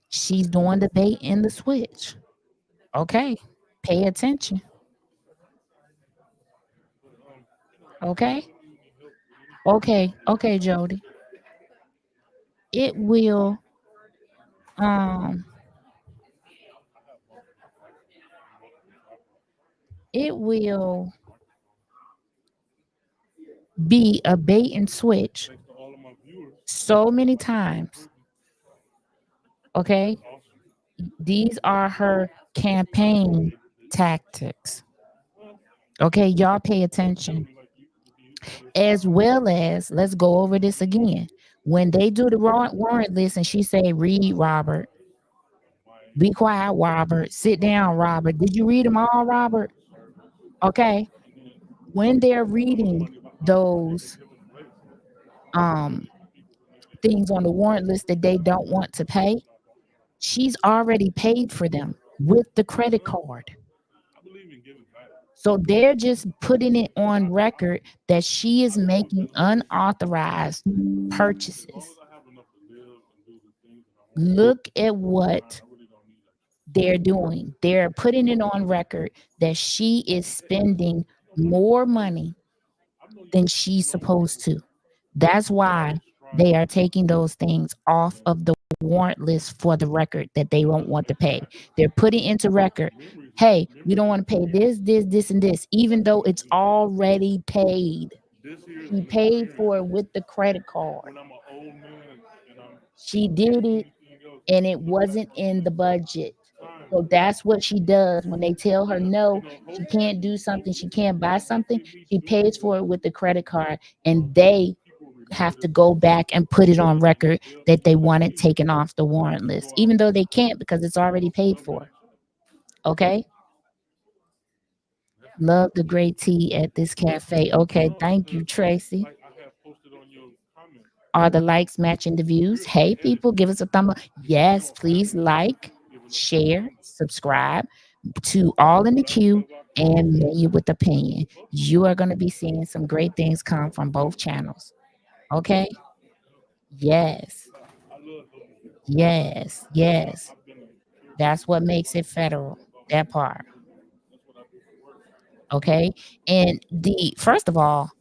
She's doing the bait and the switch. Okay. Pay attention. Okay. Okay. Okay, Jody. It will um it will be a bait and switch so many times. Okay. These are her campaign tactics. Okay, y'all pay attention. As well as, let's go over this again. When they do the warrant list and she say, read, Robert, be quiet, Robert, sit down, Robert. Did you read them all, Robert? Okay. When they're reading those um things on the warrant list that they don't want to pay, she's already paid for them with the credit card. So they're just putting it on record that she is making unauthorized purchases. Look at what they're doing. They're putting it on record that she is spending more money than she's supposed to. That's why they are taking those things off of the warrant list for the record that they don't want to pay. They're putting into record, hey, we don't want to pay this, and this, even though it's already paid. She paid for it with the credit card. She did it and it wasn't in the budget. So that's what she does when they tell her no, she can't do something, she can't buy something. She pays for it with the credit card, and they have to go back and put it on record that they want it taken off the warrant list, even though they can't because it's already paid for. Okay. Love the great tea at this cafe. Okay, thank you, Tracy. Are the likes matching the views? Hey, people, give us a thumb up. Yes, please like, share, subscribe to All in the Queue and Million with Opinion. You are going to be seeing some great things come from both channels. Okay? Yes, yes, yes. That's what makes it federal, that part. Okay? And the first of all,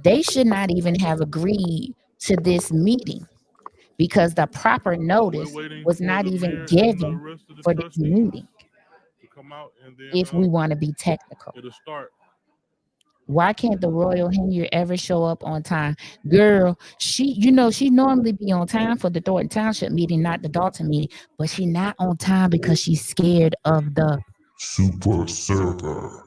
they should not even have agreed to this meeting because the proper notice was not even given for this meeting. If we want to be technical, why can't the royal Henry ever show up on time? Girl, she normally be on time for the Thornton Township meeting, not the Dalton meeting, but she not on time because she's scared of the Super Server.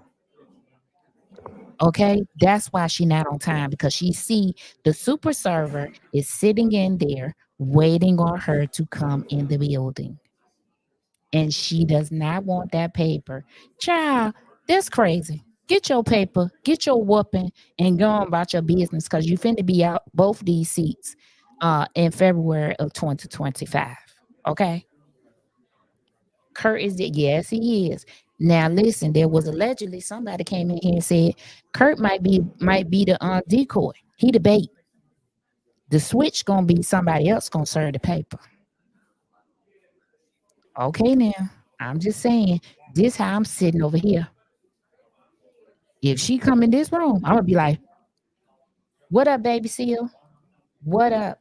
okay. That's why she not on time because she see the super server is sitting in there waiting on her to come in the building. And she does not want that paper. Child, that's crazy. Get your paper, get your whooping, and go on about your business because you finna be out both these seats in February of 2025. Okay. Kurt is it? Yes, he is. Now listen, there was allegedly somebody came in here and said Kurt might be the decoy. He the bait. The switch gonna be somebody else gonna serve the paper. Okay, now I'm just saying this how I'm sitting over here. If she come in this room, I'm gonna be like, "What up, baby seal? What up?"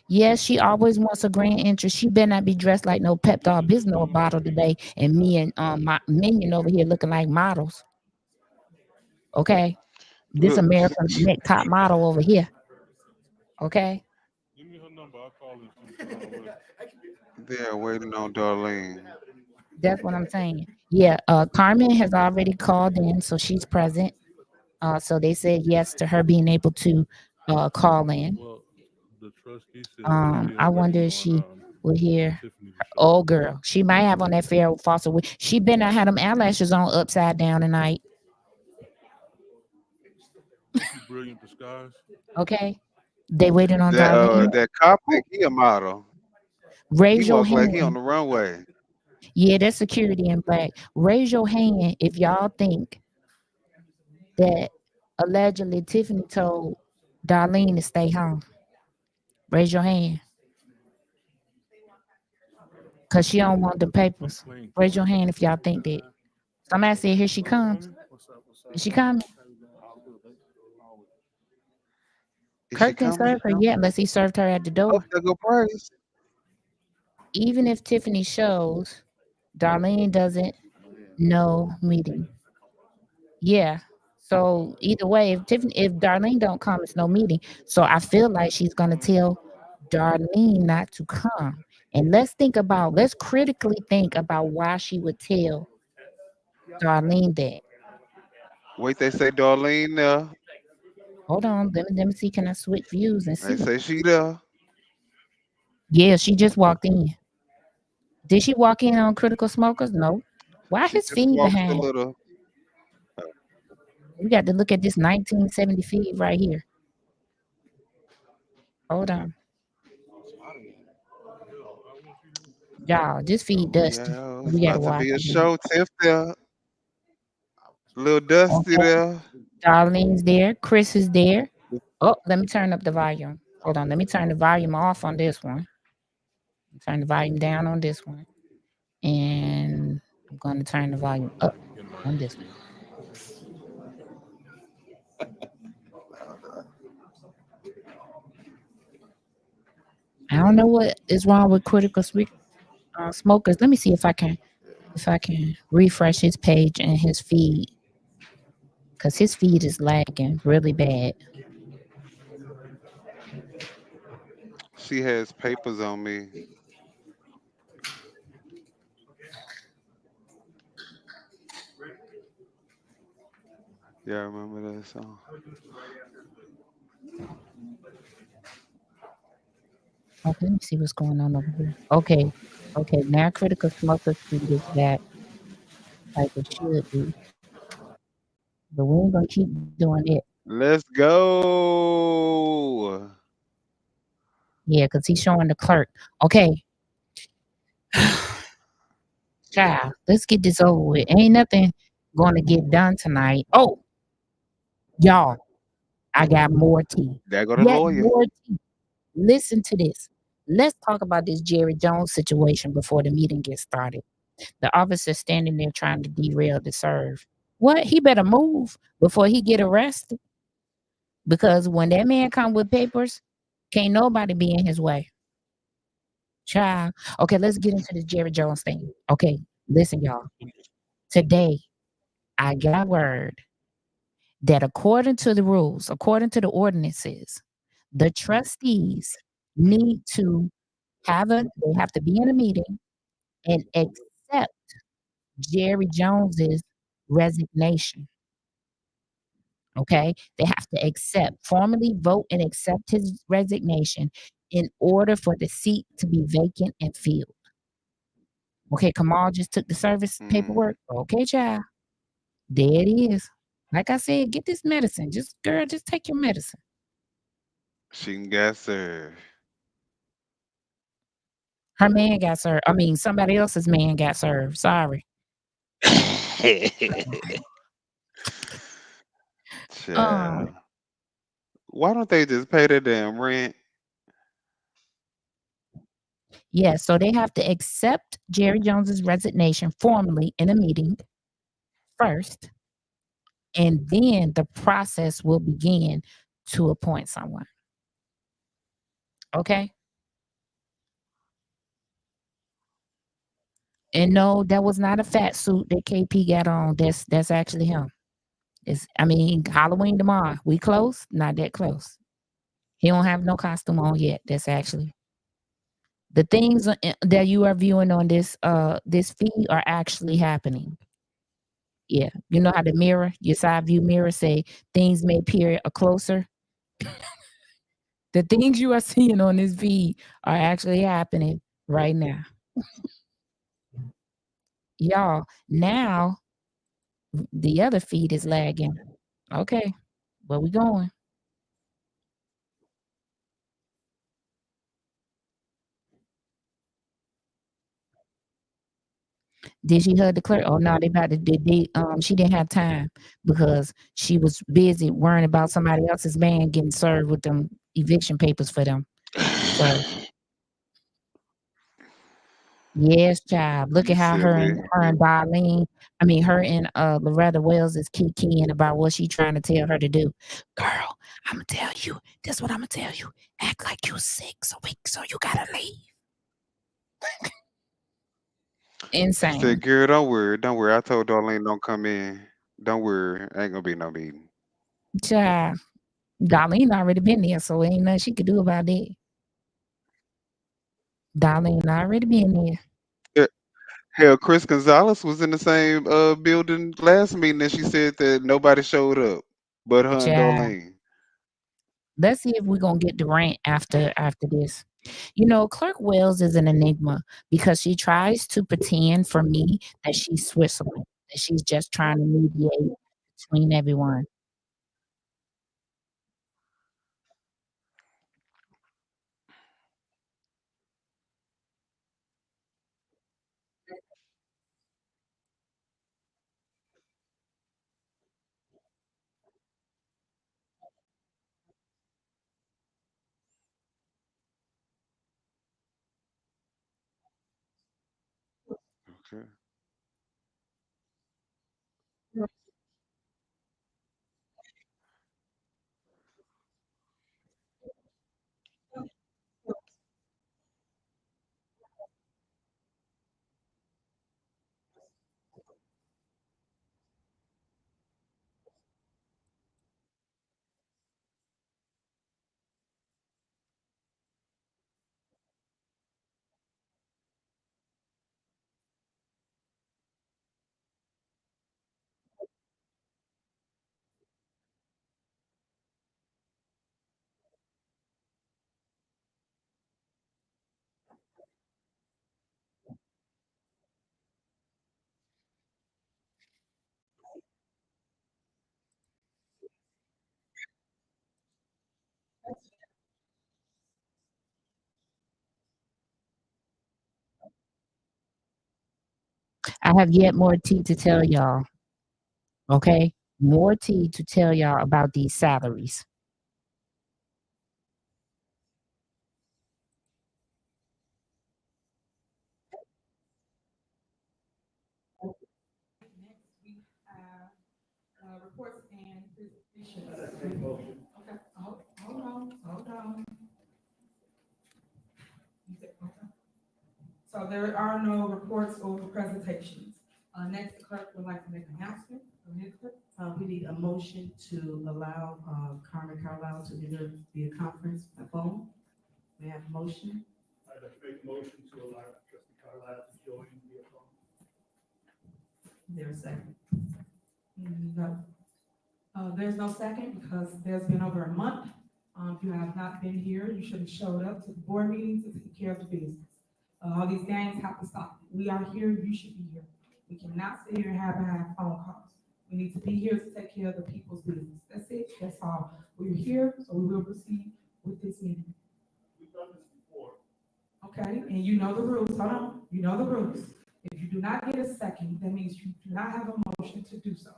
Yes, she always wants a grand entrance. She better not be dressed like no Pepto Bismol bottle today, and me and my minion over here looking like models. Okay, this Look, American neck top model over here. Okay, they're waiting on Darlene. that's what I'm saying. Yeah, Carmen has already called in, so she's present. So they said yes to her being able to call in. I wonder if she will hear. Oh, girl, she might have on that fair fossil wig. She better not have them eyelashes on upside down tonight. Okay, They waited on Darlene. That cop Who? think he a model. He Raise your walk like he on hand. the runway. Yeah, that's security in black. Raise your hand if y'all think that allegedly Tiffany told Darlene to stay home. Raise your hand. Cause she don't want the papers. Raise your hand if y'all think that. Somebody said, here she comes. Is she coming? Is she Kirk didn't coming? serve her yet unless he served her at the Oh, door. there go Price. Even if Tiffany shows, Darlene doesn't know meeting. Yeah. So either way, if Darlene don't come, it's no meeting. So I feel like she's gonna tell Darlene not to come. And let's critically think about why she would tell Darlene that. Wait, they say Darlene there. Hold on, let me see. Can I switch views and They see? say she there. Yeah, she just walked in. Did she walk in on critical smokers? No. Why She his just feed walked a behind? little. We got to look at this 1970 feed right here. Hold on. Y'all, this feed dusty. Yeah, it's We gotta about to watch be a it. show. Tiff there. Little Dusty Okay. there. Darlene's there. Chris is there. Oh, let me turn up the volume. Hold on. Let me turn the volume off on this one. Turn the volume down on this one. And I'm going to turn the volume up on this one. I don't know what is wrong with smokers. Let me see if I can refresh his page and his feed because his feed is lagging really bad. She has papers on me. Yeah, I remember that song. Okay, let me see what's going on over here. Okay. Now critical smokers feed is back like it should be, but we ain't gonna keep doing it. Let's go. Yeah, because he's showing the clerk. Okay, child, let's get this over with. Ain't nothing gonna get done tonight. Oh, y'all, I got more tea. There go the Yet lawyer. more tea. Listen to this. Let's talk about this Jerry Jones situation before the meeting gets started. The officer standing there trying to derail the serve. What? He better move before he get arrested. Because when that man come with papers, can't nobody be in his way. Child. Okay, let's get into this Jerry Jones thing. Okay, listen, y'all. Today, I got word that according to the rules, according to the ordinances, the trustees need to they have to be in a meeting and accept Jerry Jones's resignation. Okay, they have to formally vote and accept his resignation in order for the seat to be vacant and filled. Okay, Kamal just took the service Mm, paperwork. Okay, child, there it is. Like I said, get this medicine. Just take your medicine. she can get served. Her man got served. I mean, somebody else's man got served. Sorry. Um, Child. Why don't they just pay their damn rent? yeah, so they have to accept Jerry Jones's resignation formally in a meeting first, and then the process will begin to appoint someone. Okay? And no, that was not a fat suit that KP got on. That's actually him. Halloween tomorrow. We close? Not that close. He don't have no costume on yet. That's actually the things that you are viewing on this feed are actually happening. Yeah, you know how the mirror, your side view mirror, say things may appear a closer. The things you are seeing on this feed are actually happening right now, y'all. Now the other feed is lagging. Okay, where we going? Did she hug the clerk? Oh no, they about to she didn't have time because she was busy worrying about somebody else's man getting served with them eviction papers for them. So yes, child. Look You at how silly. her and Darlene, I mean her and Loretta Wells is kikiing about what she trying to tell her to do. Girl, I'ma tell you. This what I'ma tell you. Act like you sick so you gotta leave. She said, Insane. "Girl, don't worry. I told Darlene don't come in. Don't worry, ain't gonna be no meeting." Child. Darlene already been there, so ain't nothing she could do about that. Darlene already been there. Yeah, hell, Chris Gonzalez was in the same building last meeting, and she said that nobody showed up but her and Child. Darlene. Let's see if we're gonna get Durant after this. You know, Clerk Wells is an enigma because she tries to pretend for me that she's Switzerland, that she's just trying to mediate between everyone. Okay. I have yet more tea to tell y'all. Okay, more tea to tell y'all about these salaries. Reports and presentations. Okay, hold on. Okay. So there are no reports or presentations. Next, the clerk would like to make an announcement. Go ahead, clerk. We need a motion to allow, Carmen Carlisle to enter the conference by phone. We have a motion. I'd like to make a motion to allow trustee Carlisle to join via phone. There's a second. No. There's no second because there's been over a month. If you have not been here, you should have showed up to the board meetings to take care of the business. All these games have to stop. We are here, you should be here. We cannot sit here and have phone calls. We need to be here to take care of the people's business. That's it, that's all. We're here, so we will proceed with this meeting. We've done this before. Okay, and you know the rules, hold on, you know the rules. If you do not get a second, that means you do not have a motion to do so.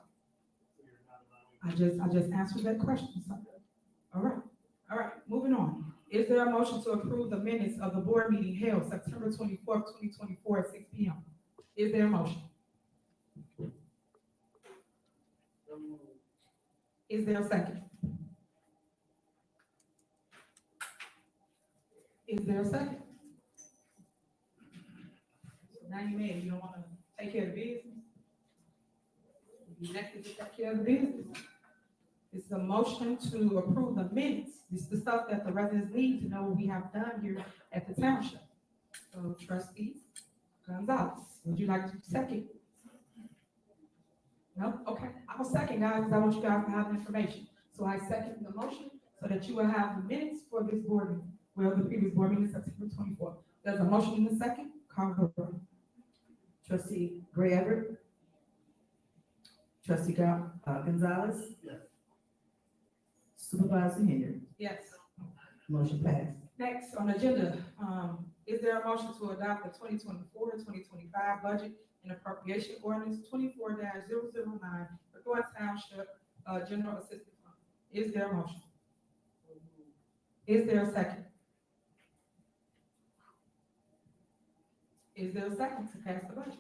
So you're not allowing. I just answered that question, sir. All right, moving on. Is there a motion to approve the minutes of the board meeting held September 24th, 2024 at 6 p.m.? Is there a motion? Is there a second? Is there a second? So now you mad, you don't want to take care of the business? You elected to take care of the business. It's a motion to approve the minutes. It's the stuff that the residents need to know what we have done here at the township. So trustee Gonzalez, would you like to second? No? Okay, I'll second, guys, because I want you guys to have the information. So I second the motion so that you will have the minutes for this board meeting, well, the previous board meeting, September 24th. There's a motion in the second, call the roll. Trustee Gray Everett. Trustee Gonzalez. Yes. Supervisor Henry. Yes. Motion passed. Next on the agenda, is there a motion to adopt the 2024-2025 budget and appropriation ordinance 24-009 for Thornton Township, General Assistance Fund. Is there a motion? Is there a second? Is there a second to pass the budget?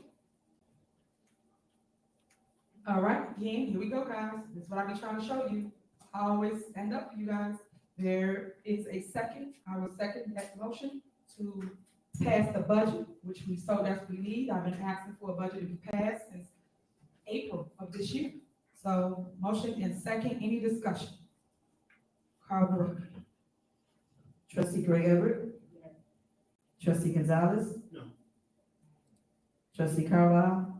All right, again, here we go, guys. This is what I be trying to show you. I always stand up for you guys. There is a second. I will second that motion to pass the budget, which we so desperately need. I've been asking for a budget to be passed since April of this year. So motion and second, any discussion? Call the roll. Trustee Gray Everett? Trustee Gonzalez? No. Trustee Carlisle?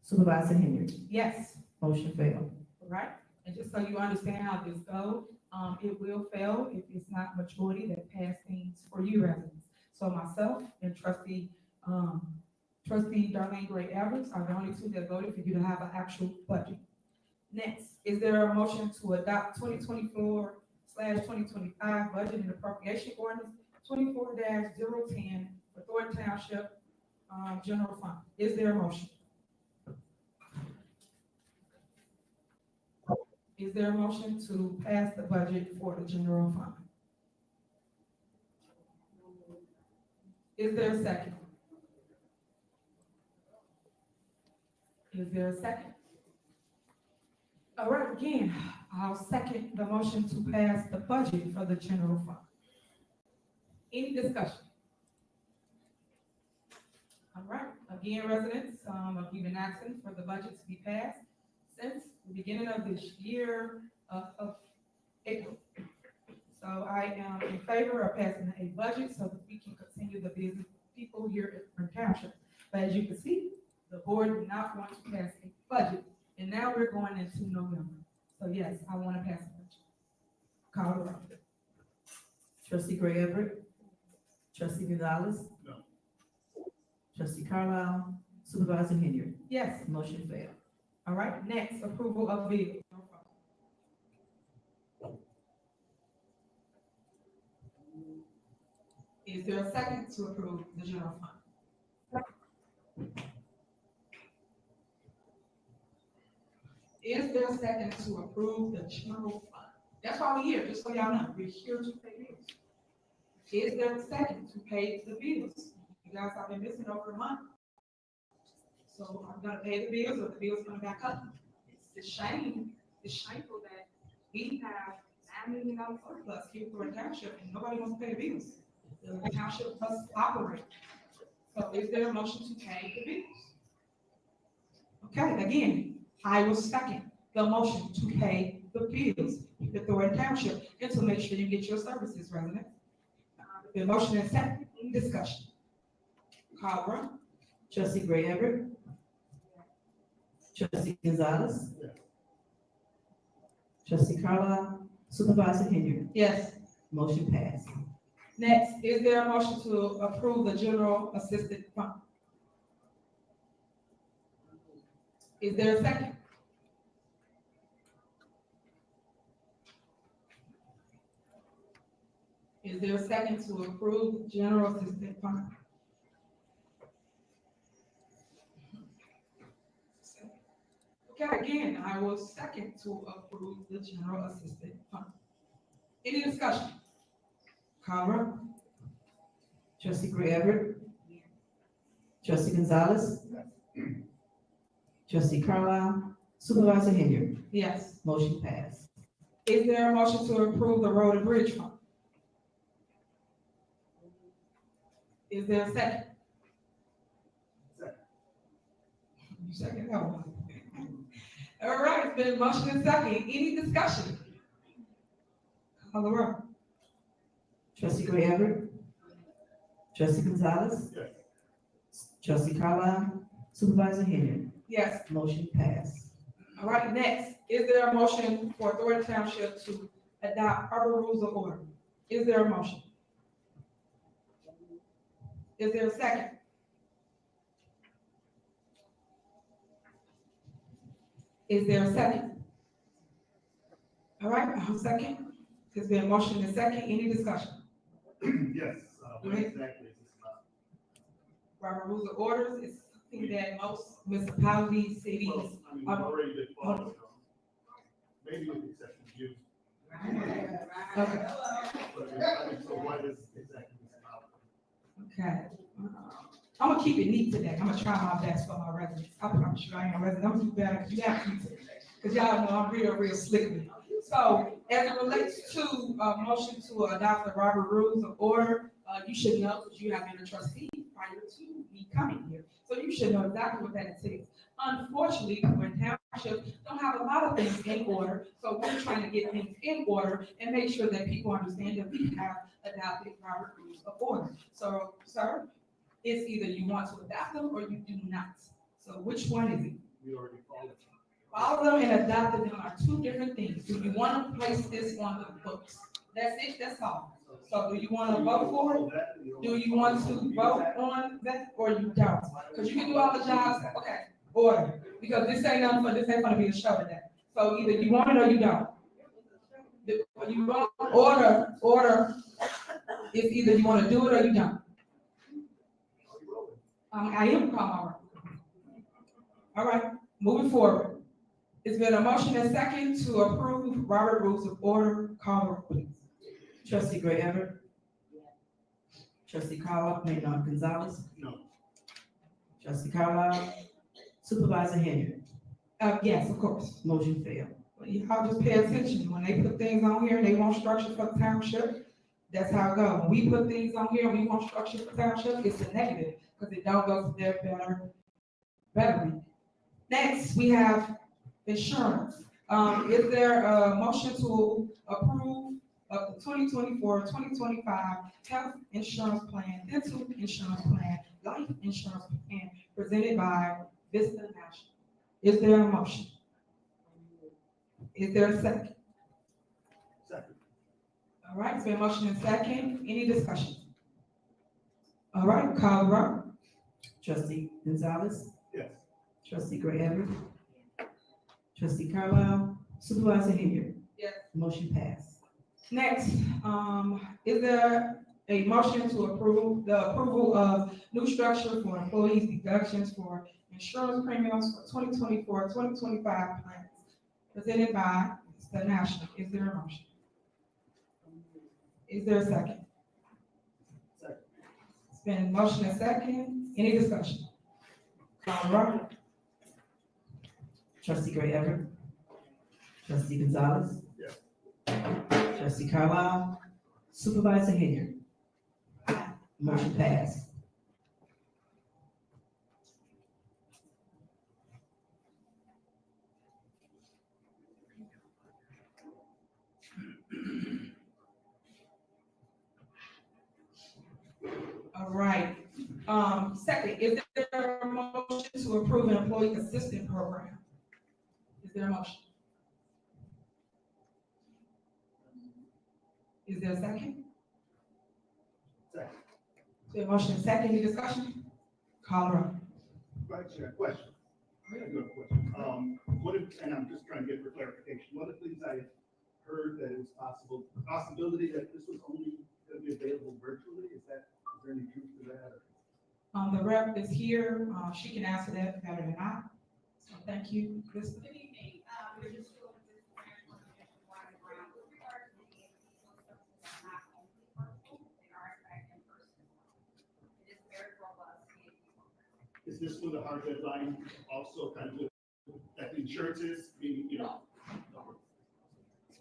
Supervisor Henry? Yes. Motion failed. All right, and just so you understand how this goes, it will fail if it's not majority that pass things for you residents. So myself and trustee Darlene Gray Evers are the only two that voted for you to have an actual budget. Next, is there a motion to adopt 2024/2025 budget and appropriation ordinance 24-010 for Thornton Township, general fund? Is there a motion? Is there a motion to pass the budget for the general fund? Is there a second? Is there a second? All right, again, I'll second the motion to pass the budget for the general fund. Any discussion? All right, again, residents, you've been asking for the budget to be passed since the beginning of this year of April. So I am in favor of passing a budget so that we can continue the business people here at Township. But as you can see, the board did not want to pass a budget, and now we're going into November. So yes, I want to pass a budget. Call the roll. Trustee Gray Everett? Trustee Gonzalez? No. Trustee Carlisle? Supervisor Henry? Yes. Motion failed. All right, next, approval of bills. Is there a second to approve the general fund? Is there a second to approve the general fund? That's why we're here, just so y'all know, we're here to pay bills. Is there a second to pay the bills? You guys have been missing over a month. So I'm gonna pay the bills, or the bills gonna back up. It's a shame, it's shameful that we have $9 million surplus here for a township and nobody wants to pay the bills. The township must operate. So is there a motion to pay the bills? Okay, again, I will second the motion to pay the bills for Thornton Township and to make sure you get your services, residents. The motion is second, any discussion? Call roll. Trustee Gray Everett? Trustee Gonzalez? Yes. Trustee Carlisle? Supervisor Henry? Yes. Motion passed. Next, is there a motion to approve the general assistant fund? Is there a second? Is there a second to approve the general assistant fund? Okay, again, I will second to approve the general assistant fund. Any discussion? Call roll. Trustee Gray Everett? Trustee Gonzalez? Trustee Carlisle? Supervisor Henry? Yes. Motion passed. Is there a motion to approve the road and bridge fund? Is there a second? Second. You second that one. All right, it's been motion and second. Any discussion? Call the roll. Trustee Gray Everett? Trustee Gonzalez? Yes. Trustee Carlisle? Supervisor Henry? Yes. Motion passed. All right, next, is there a motion for Thornton Township to adopt proper rules of order? Is there a motion? Is there a second? Is there a second? All right, I'll second. There's been a motion and second. Any discussion? Yes, what exactly is this about? Robert Rules of Orders is something that that most municipalities, cities, Well, I mean, we've already been following them. Maybe with the exception of you. okay, But I mean, so what is exactly this about? okay. I'm gonna keep it neat today. I'm gonna try my best for my residents. I promise you, I ain't a resident. I'm gonna do better, because you have to, because y'all know I'm real slick with it. So, as it relates to, motion to adopt the Robert Rules of Order, you should know, because you have been a trustee prior to me coming here. So you should know exactly what that entails. Unfortunately, when Township don't have a lot of things in order, so we're trying to get things in order and make sure that people understand that we have adopted Robert Rules of Order. So, sir, it's either you want to adopt them or you do not. So which one is it? We already followed them. Follow them and adopting them are two different things. Do you want to place this on the books? That's it, that's all. So do you want to vote for it? Do you want to vote on that or you don't? Because you can do all the jobs, okay, order. Because this ain't gonna be a show today. So either you want it or you don't. You want order, it's either you want to do it or you don't. I am calling my work. All right, moving forward. It's been a motion and second to approve Robert Rules of Order. Call the roll, please. Trustee Gray Everett. Trustee MINION Gonzalez. No. Trustee Carlisle. Supervisor Henry. Yes, of course. Motion failed. Y'all just pay attention. When they put things on here and they want structure for the township, that's how it goes. When we put things on here and we want structure for township, it's a negative, because it don't go to their better. Next, we have insurance. Is there a motion to approve of the 2024-2025 health insurance plan, dental insurance plan, life insurance plan presented by Vista National? Is there a motion? Is there a second? Second. All right, it's been motion and second. Any discussion? All right, call the roll. Trustee Gonzalez. Yes. Trustee Gray Everett. Trustee Carlisle. Supervisor Henry. Yes. Motion passed. Next, is there a motion to approve the approval of new structure for employees deductions for insurance premiums for 2024-2025 plans presented by the National? Is there a motion? Is there a second? Second. It's been motion and second. Any discussion? Call the roll. Trustee Gray Everett. Trustee Gonzalez. Yes. Trustee Carlisle. Supervisor Henry. Motion passed. All right. Second, is there a motion to approve an employee assistance program? Is there a motion? Is there a second? Second. Is there a motion and second? Any discussion? Call the roll. Right, sure. Question. I do have a question. What if, and I'm just trying to get for clarification, one of the things I heard that it was possibility that this was only going to be available virtually, is there any truth to that? The rep is here. She can answer that better than I. So thank you. Good evening. We're just doing this grant application one round with regards to the services are not only virtual, they are in fact in person. It is very robust. Is this when the hard deadline also kind of, like the insurances, being, you know?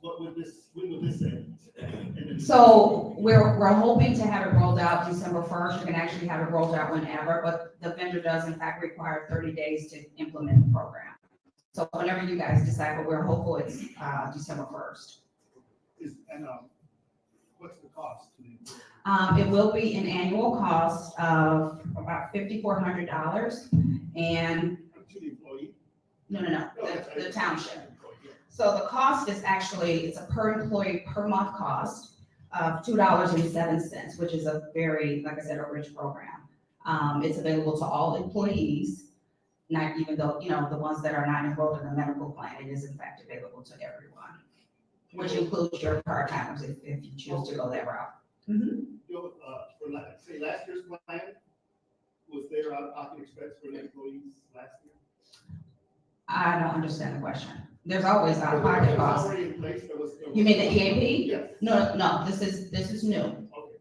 What would this, when would this end? And then- So we're hoping to have it rolled out December 1st. You can actually have it rolled out whenever, but the vendor does in fact require 30 days to implement the program. So whenever you guys decide, but we're hopeful it's December 1st. What's the cost to the employee? It will be an annual cost of about $5,400 and To the employee? no, the township. Yeah. So the cost is actually, it's a per employee per month cost of $2.07, which is a very, like I said, a rich program. It's available to all employees, not even though, the ones that are not enrolled in the medical plan, it is in fact available to everyone, which includes your part-timers if you choose to go that route. For say last year's plan, Was there out-of-pocket expense for the employees last year? I don't understand the question. There's always out-of-pocket It was costs. already in place, there was. You mean the EAP? Yes. No, this is new. Okay.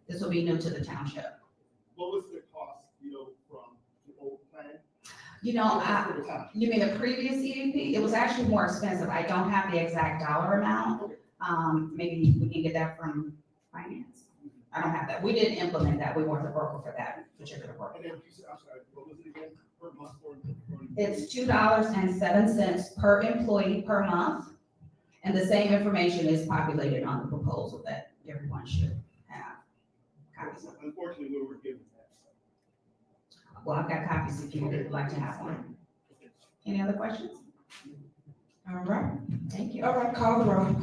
This will be new to the township. What was the cost, from the old plan? For the township? You mean the previous EAP? It was actually more expensive. I don't have the exact dollar amount. Maybe we can get that from finance. I don't have that. We didn't implement that. We weren't the broker for that particular work. And then, I'm sorry, what was it again, per month for? It's $2.07 per employee per month. And the same information is populated on the proposal that everyone should have copies of. Unfortunately, we were given that. Well, I've got copies if you would like to have one. Any other questions? All right, Thank you. all right, call the roll.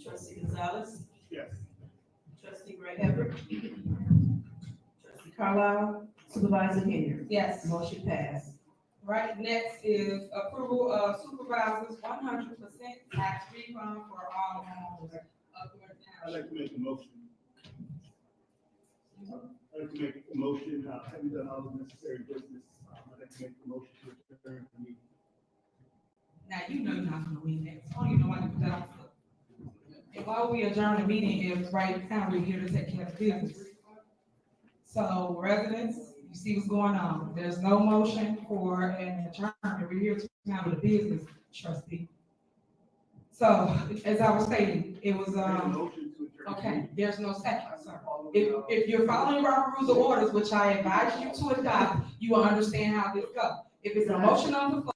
Trustee Gonzalez, Yes. trustee Greg Everett, trustee Carlisle, supervisor Henry. Yes. Motion passed. Right, next is approval of supervisors 100% tax refund for all homeowners of Thornton I'd Township. like to make a motion. I'd like to make a motion, having done all the necessary business, I'd like to make a motion to adjourn the meeting. Now, you know you're not gonna win that, so I don't even know why you put that on. And while we adjourn the meeting, is right now, we're here to take care of business. So residents, you see what's going on. There's no motion for an adjournment. We're here to handle the business, trustee. So, as I was stating, it was, Make a motion to adjourn. okay, there's no second, sir. If you're following Robert Rules of Orders, which I advise you to adopt, you will understand how this goes. If it's a motion on the floor,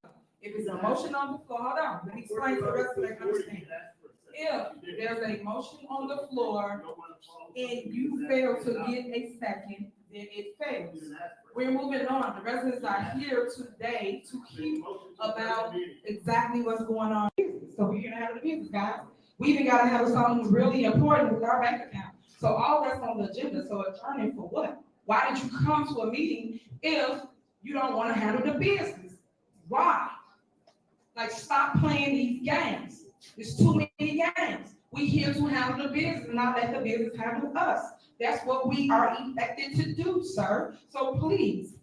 hold on, let me explain so the rest of them can understand. If there's a motion on the floor and you fail to get a second, then it fails. We're moving on. The residents are here today to hear about exactly what's going on. So we're here to handle the business, guys. We even gotta handle something really important with our bank account. So all that's on the agenda, so adjourning for what? Why did you come to a meeting if you don't wanna handle the business? Why? Like, stop playing these games. There's too many games. We here to handle the business and not let the business handle us. That's what we are elected to do, sir. So please,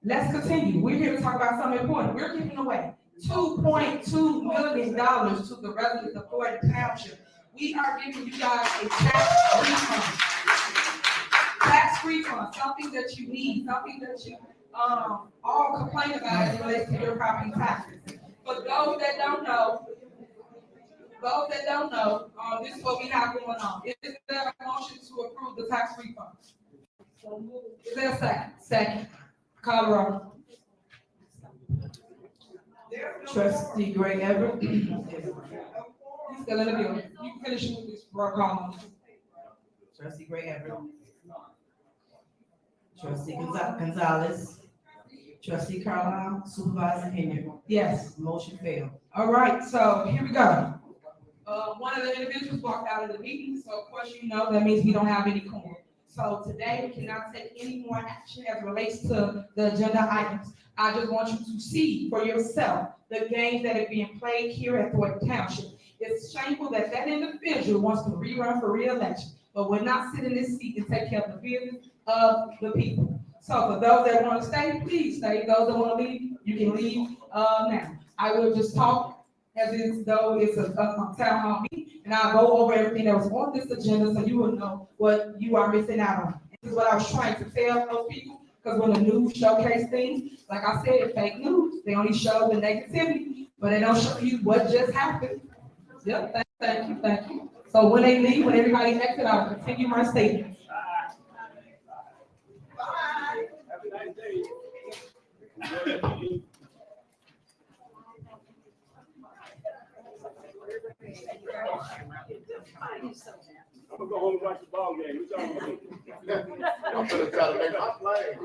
let's continue. We're here to talk about something important. We're giving away $2.2 million to the residents of Thornton Township. We are giving you guys a tax refund. Tax refund, something that you need, something that you all complain about as it relates to your property taxes. For those that don't know, this is what we have going on. Is there a motion to approve the tax refund? Is there a second? Second. Call the roll. Trustee Greg Everett, He's still in the building. You can finish with this roll call. trustee Greg Everett, trustee Gonzalez, trustee Carlisle, supervisor Henry. Yes. Motion failed. All right, so here we go. One of the individuals walked out of the meeting, so of course you know that means we don't have any quorum. So today we cannot take any more action as it relates to the agenda items. I just want you to see for yourself the games that are being played here at Thornton Township. It's shameful that that individual wants to rerun for re-election, but will not sit in this seat and take care of the business of the people. So for those that want to stay, please stay. Those that want to leave, you can leave now. I will just talk as if though it's a town hall meeting, and I'll go over everything that was on this agenda so you will know what you are missing out on. This is what I was trying to tell those people, because when the news showcase things, like I said, fake news, they only show the negativity, but they don't show you what just happened. Yep, thank you. So when they leave, when everybody exit, I'll continue my statement. Have a nice day. I'm gonna go home and watch the ball game. I'm gonna try to make my play.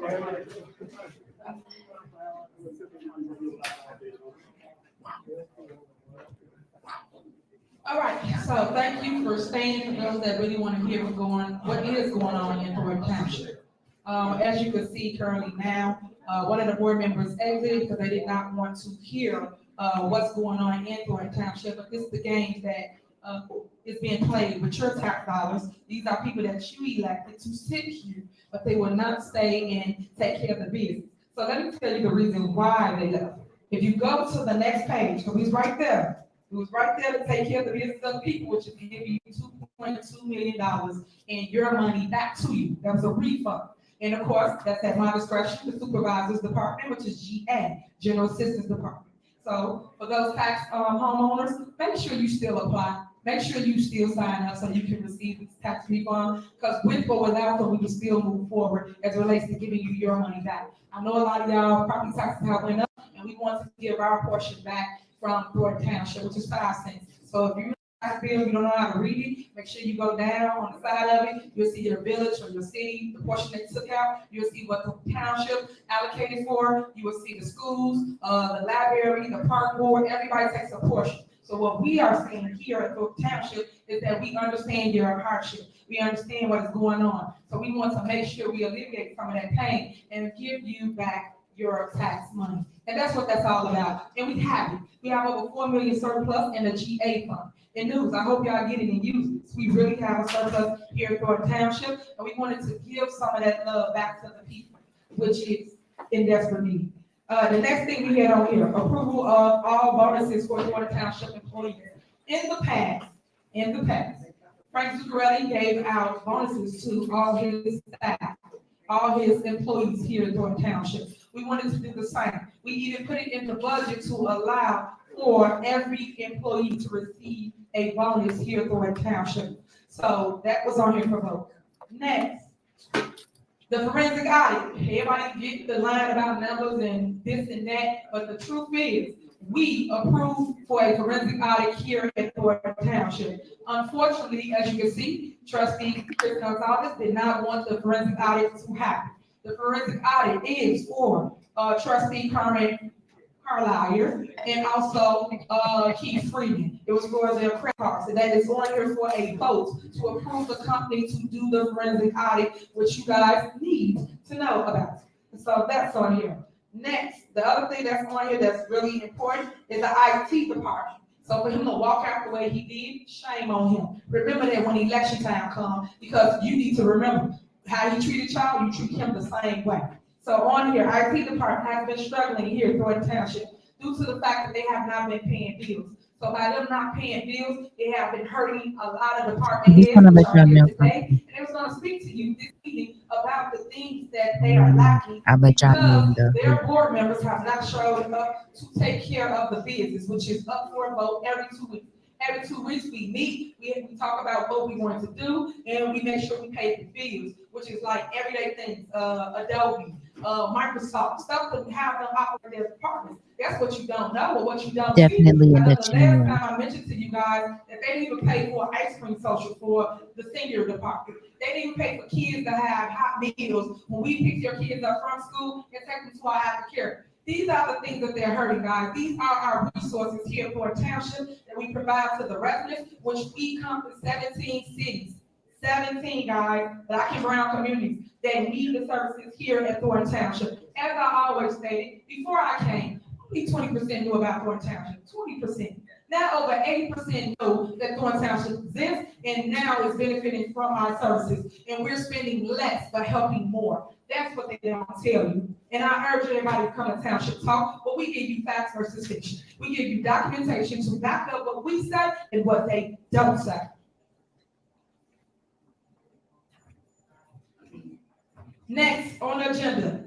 All right, so thank you for staying, for those that really want to hear what is going on in Thornton Township. As you can see currently now, one of the board members exited because they did not want to hear what's going on in Thornton Township, but this is the games that is being played with your tax dollars. These are people that you elected to sit here, but they will not stay and take care of the business. So let me tell you the reason why they left. If you go to the next page, it was right there. It was right there to take care of the business of the people, which is giving you $2.2 million and your money back to you. That was a refund. And of course, that's at my discretion, the supervisor's department, which is GA, General Assistance Department. So for those tax homeowners, make sure you still apply. Make sure you still sign up so you can receive this tax refund, because with or without them, we can still move forward as it relates to giving you your money back. I know a lot of y'all property taxes have went up, and we want to give our portion back from Thornton Township, which is 5 cents. So if you tax bill, you don't know how to read it, make sure you go down on the side of it. You'll see your village or your city, the portion they took out. You'll see what the township allocated for. You will see the schools, the library, the park board. Everybody takes a portion. So what we are saying here at the township is that we understand your hardship. We understand what is going on. So we want to make sure we alleviate some of that pain and give you back your tax money. And that's what that's all about. And we have it. We have over 4 million surplus in the GA fund. And news, I hope y'all get it and use it. We really have a surplus here at Thornton Township, and we wanted to give some of that love back to the people, which is in desperate need. The next thing we had on here, approval of all bonuses for Thornton Township employees. In the past, Frank Zuccarelli gave out bonuses to all his staff, all his employees here at Thornton Township. We wanted to do the same. We even put it in the budget to allow for every employee to receive a bonus here at Thornton Township. So that was on here for vote. Next, the forensic audit. Everybody get the line about numbers and this and that, but the truth is, we approved for a forensic audit here at Thornton Township. Unfortunately, as you can see, trustee Chris Gonzalez did not want the forensic audit to happen. The forensic audit is for trustee Carmen Carlisle and also Keith Freeman. It was for their credit cards, and that is on here for a vote to approve the company to do the forensic audit, which you guys need to know about. So that's on here. Next, the other thing that's on here that's really important is the IT department. So for him to walk out the way he did, shame on him. Remember that when election time comes, because you need to remember how he treated y'all, you treat him the same way. So on here, IT department has been struggling here in Thornton Township due to the fact that they have not been paying bills. So by them not paying bills, they have been hurting a lot of department heads which are here today. And I was going to speak to you this evening about the things that they are lacking because their board members have not showed up to take care of the business, which is up for a vote every 2 weeks. Every 2 weeks we meet, we talk about what we want to do, and we make sure we pay the bills, which is like everyday things, Adobe, Microsoft, stuff that we have them operate their departments. That's what you don't know, or what you don't Definitely see. a The last bit time I mentioned to you guys that they didn't even pay for ice cream social for the senior department. They didn't even pay for kids to have hot meals when we pick your kids up from school and take them to our aftercare. These are the things that they're hurting, guys. These are our resources here for a township that we provide to the residents, which we come to 17 cities. 17, guys, Black and brown communities that need the services here at Thornton Township. As I always stated, before I came, only 20% knew about Thornton Township, 20%. Now over 80% know that Thornton Township exists and now is benefiting from our services. And we're spending less but helping more. That's what they don't tell you. And I urge everybody to come to Township Talk, but we give you facts versus fiction. We give you documentation to back up what we say and what they don't say. Next on the agenda,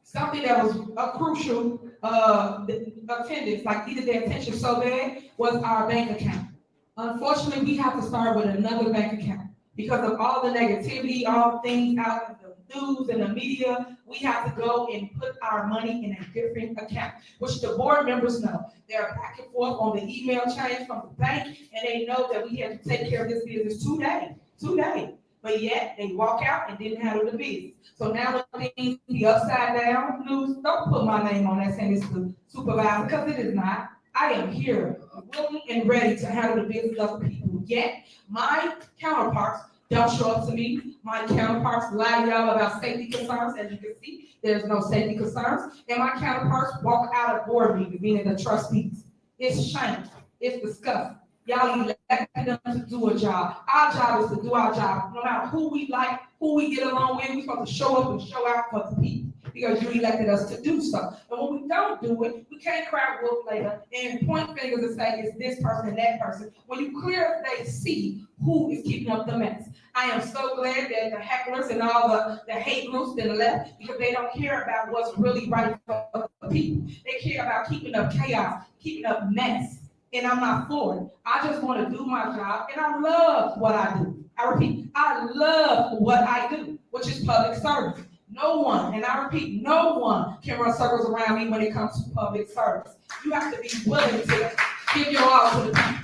something that was a crucial attendance, like needed their attention so bad, was our bank account. Unfortunately, we have to start with another bank account because of all the negativity, all things out in the news and the media. We have to go and put our money in a different account, which the board members know. They're back and forth on the email chain from the bank, and they know that we have to take care of this business today. But yet they walk out and didn't handle the business. So now when things be upside down, news, don't put my name on that saying it's the supervisor, because it is not. I am here, willing and ready to handle the business of the people. Yet my counterparts don't show up to me. My counterparts lie to y'all about safety concerns. As you can see, there's no safety concerns. And my counterparts walk out of board meetings, meaning the trustees. It's shameful. It's disgusting. Y'all them to do a job. Our job is to do our job. No matter who we like, who we get along with, we're supposed to show up and show out for the people because you elected us to do so. And when we don't do it, we can't cry wolf later and point fingers and say it's this person, that person. When you clear they see who is keeping up the mess. I am so glad that the hecklers and all the hate groups that left because they don't care about what's really right for the people. They care about keeping up chaos, keeping up mess. And I'm not for it. I just want to do my job, and I love what I do. I repeat, I love what I do, which is public service. No one, and I repeat, no one can run circles around me when it comes to public service. You have to be willing to give your all to the people.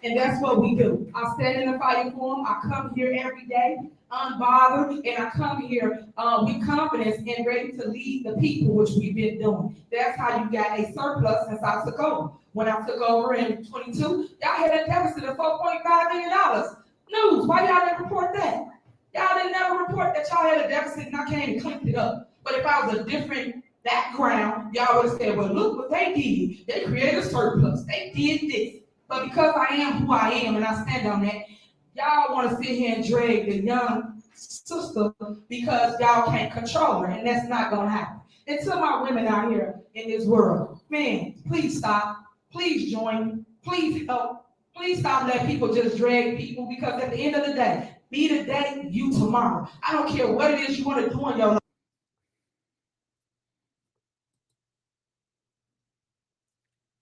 And that's what we do. I stand in the fire for them. I come here every day, unbothered, and I come here with confidence and ready to lead the people, which we've been doing. That's how you got a surplus since I took over. When I took over in 22, y'all had a deficit of $4.5 million. News, why y'all didn't report that? Y'all didn't never report that y'all had a deficit and I came and cleaned it up. But if I was a different background, y'all would have said, well, look what they did. They created a surplus. They did this. But because I am who I am and I stand on that, y'all want to sit here and drag the young sister because y'all can't control her, and that's not going to happen. And to my women out here in this world, man, please stop. Please join me. Please help. Please stop letting people just drag people because at the end of the day, be today, you tomorrow. I don't care what it is you want to do in your life.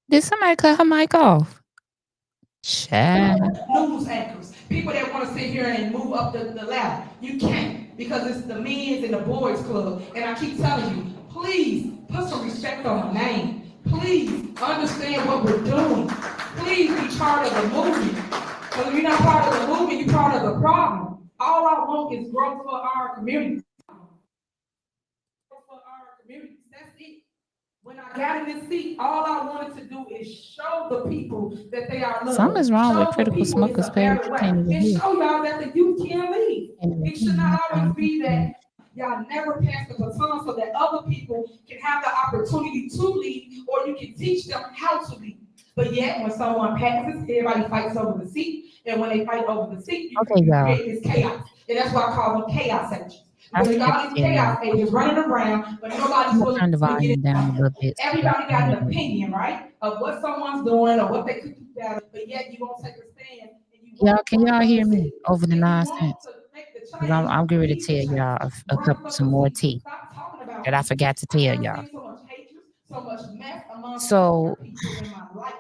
Did somebody cut her mic off? Child. News anchors, people that want to sit here and move up the ladder. You can't because it's the men's and the boys club. And I keep telling you, please put some respect on my name. Please understand what we're doing. Please be part of the movement. Because if you're not part of the movement, you're part of the problem. All I want is growth for our community. For our communities. That's it. When I got in this seat, all I wanted to do is show the people that they are loved. Something's wrong with Show the Critical people Smokers it's a page. better way. Can't even And hear. show y'all that the youth can lead. It should not always be that y'all never pass the baton so that other people can have the opportunity to lead, or you can teach them how to lead. But yet, when someone passes, everybody fights over the seat. And when they fight over the seat, you Okay, y'all. create this chaos. And that's why I call them chaos agents. I Because forgot all to these tell y'all. chaos agents running around, but nobody's I'm gonna willing turn the to get volume it. down a little bit. Everybody got an opinion, right, of what someone's doing or what they could do better, but yet you won't take a stand. And you Y'all, won't can y'all vote hear for me seat. over the And you want nonsense? to make the Because I'm change, getting ready to be tell the y'all change. a Run couple, for some the more seat. tea Stop talking about that I people. forgot to I've tell never y'all. seen so much hatred, so much mess amongst So, people in my life.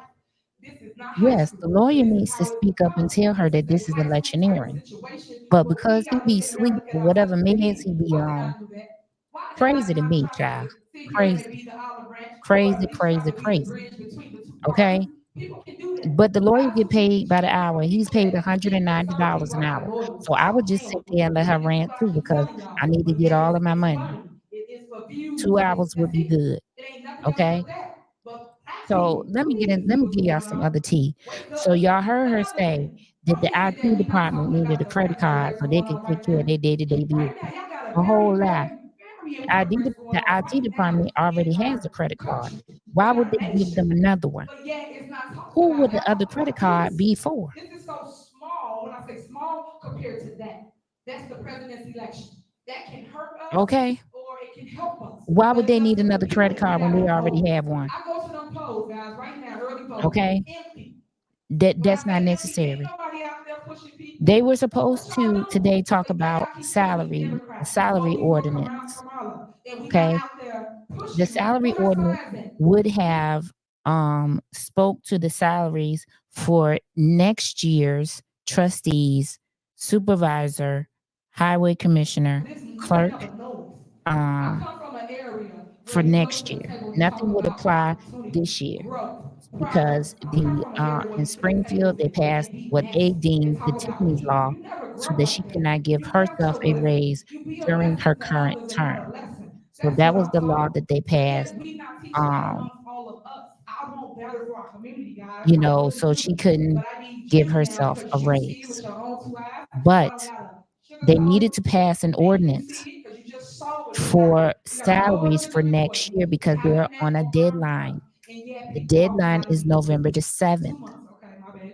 This is not high yes, school. the lawyer This is needs to how it's speak up and become. tell her This that this is is a high school type electioneering. situation But where because we he got to be sit around asleep and look at or our whatever husband meds kids. he be Why did on, I do that? Why did crazy to I me, not try child. to sit here and Crazy, be the olive branch, or crazy, at least try crazy, to be the crazy. bridge between the two Okay? parties? People can do that. But the lawyer That's get what you paid by the should hour. do. He's People paid that think that some $190 people an are hour. loyal, So I would stop just playing sit with there me. and let her And this is rant what I too keep because telling y'all. I need to But get yet all of my it's money. funny. It's for views. 2 That's hours would be it. good. It ain't nothing Okay? else but that. But black So people, let me please see what's give y'all going some on. other tea. Wake So up. y'all heard her Another say thing. that Don't the tell me that IT we're not department talking needed about a the credit crazy card that's so they going could on take right care of now. their day-to-day business. Right now, y'all got A a whole very, lie. very, very important race going The on IT right now department already in has a our credit card. country, Why in would our they give them nation. another one? But yet it's not talked Who about. would the Y'all other talk credit about card this. be for? This is so small. When I say small compared to that, that's the president's election. That can hurt us Okay? or it can help us. Why But would it's they up need to the another people credit to get card when out they and already vote. have one? I go to them polls, guys, right now, early voting. Okay? Empty. That's When I not say empty, ain't necessary. nobody out there pushing people. They were What supposed y'all to doing? today talk But yet about I keep telling you, salary, the Democrats, salary we work around ordinance. Kamala, and we not Okay? out there The pushing her. salary Where her ordinance signs at? would have spoke to the salaries for next year's trustees, supervisor, highway commissioner, This is clerk, nothing but noise. I um, come from an area for where you go next to the year. table, you talk Nothing would about apply opportunity, this year growth, because progress. I come from an area where in you sit at Springfield tables they passed and be what they messy and deemed the talk about Tiffany's people. law, You never so grow that she like that. cannot give You melt herself your a blessing. raise You be a during her blessing to current others and not a term. lesson. So That's that what was I'm the talking law about. that they But yet passed. we not teaching that Um, amongst all of us. I want better for our community, guys. you I know, really so do. she couldn't But I need give you now herself because a you see it with raise. your own 2 eyes. I But don't gotta they sugarcoat needed it. to pass an And you ordinance see it because you just saw it. for We got a whole salaries other for next year situation because they're happening on a on our deadline. front. And yet The people are deadline not is even November the 2 7th. months. Okay, my bad.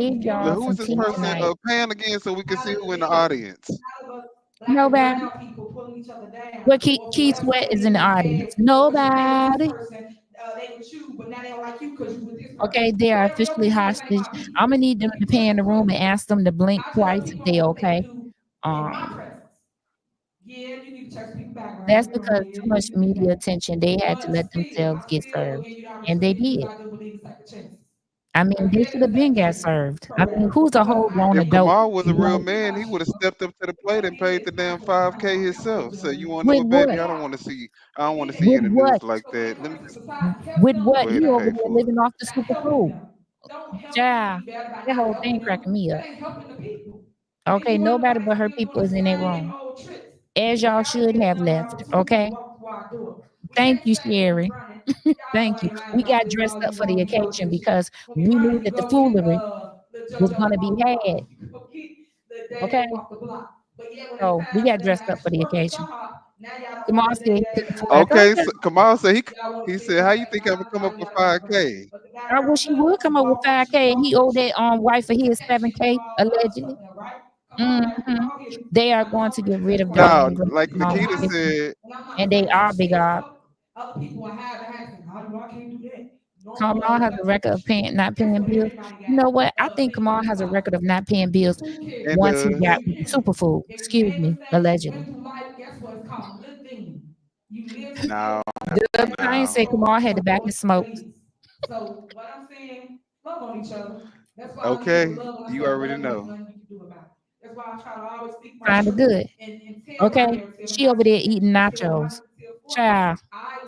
gave y'all Who some is this tea person tonight. paying again so we can see who in the audience? Black and Nobody. brown people pulling each other down. What Key Or for Key whatever Sweat is in reason the you made audience. it, because you made this Nobody. person, they with you, but now they don't like you because you with this person. Okay, they are Your officially people just ain't hostage. my people. I'm gonna need them Let to me pay in the room and push ask them to blink I tell twice if people they what they okay. do in my Um, presence. Yeah, you need to check people background. that's You know, because yeah, too you much need to do media that. attention. They had to But let still, themselves I get still will served, give you the and they opportunity did. because I do believe in second chances. I mean, Okay, they it's should a have been second got chance served. I mean, program who's a because whole I grown If adult? Kamal was a real Like, man, he would have stepped up to the plate and paid the damn 5K himself. So you want to know with what, baby? what? I don't want to see you With in the what? news like that. Let me With go what? ahead He and over pay there for it. living off the super food. don't help Child, any better by that not whole helping thing them. cracking me That up. ain't helping the people. And Okay, you in the nobody place but her again people doing is the in that same room. old tricks. As The y'all should alligator have done left. two people Okay. walked through our door. We Thank can't you, say we Sherry. running. Y'all know Thank I you. ain't lying We about got this dressed all up these for the long years occasion this shit. because When we we knew run, you that the go get foolery the was JoJo gonna from be off the block. had. You go get the Okay. dad off the block. But yeah, when it's So we time got for them to dressed up for actually the work the occasion. job, now y'all don't Kamal want said to he let couldn't that afford. I boy. told Okay, you. so Kamal said Y'all want he to said, fix how it you back. think I'm gonna come up with 5K? But the guy I wish he would come up with 5K and he owed that wife of his 7K allegedly. right? Come on now, Hmm y'all get it. They are I'm going to hungry get rid of for Darby Now, and Grace like tomorrow. Nikita it. said, And I'm not And they saying are some big shit. odds. Other people are hiding behind saying, I can't do that. Kamal has a record of not That's paying what bills. everybody You know got. what? I think Things Kamal in has a life. record of not paying bills Who cares? and once he got Period. superfood. If you Excuse made me, mistakes, allegedly. went through life, guess what? It's called living. You live to no, live. The client no. said Kamal had the back and smoke. So what I'm saying, love on each other. That's why I lead with Okay, love, and I you say already love, there's know. nothing you can do about it. That's why I try to always speak my Kind of truth good. and tell my Okay. narrative. She And over I there say eating that till nachos. 100 till 40. Child. I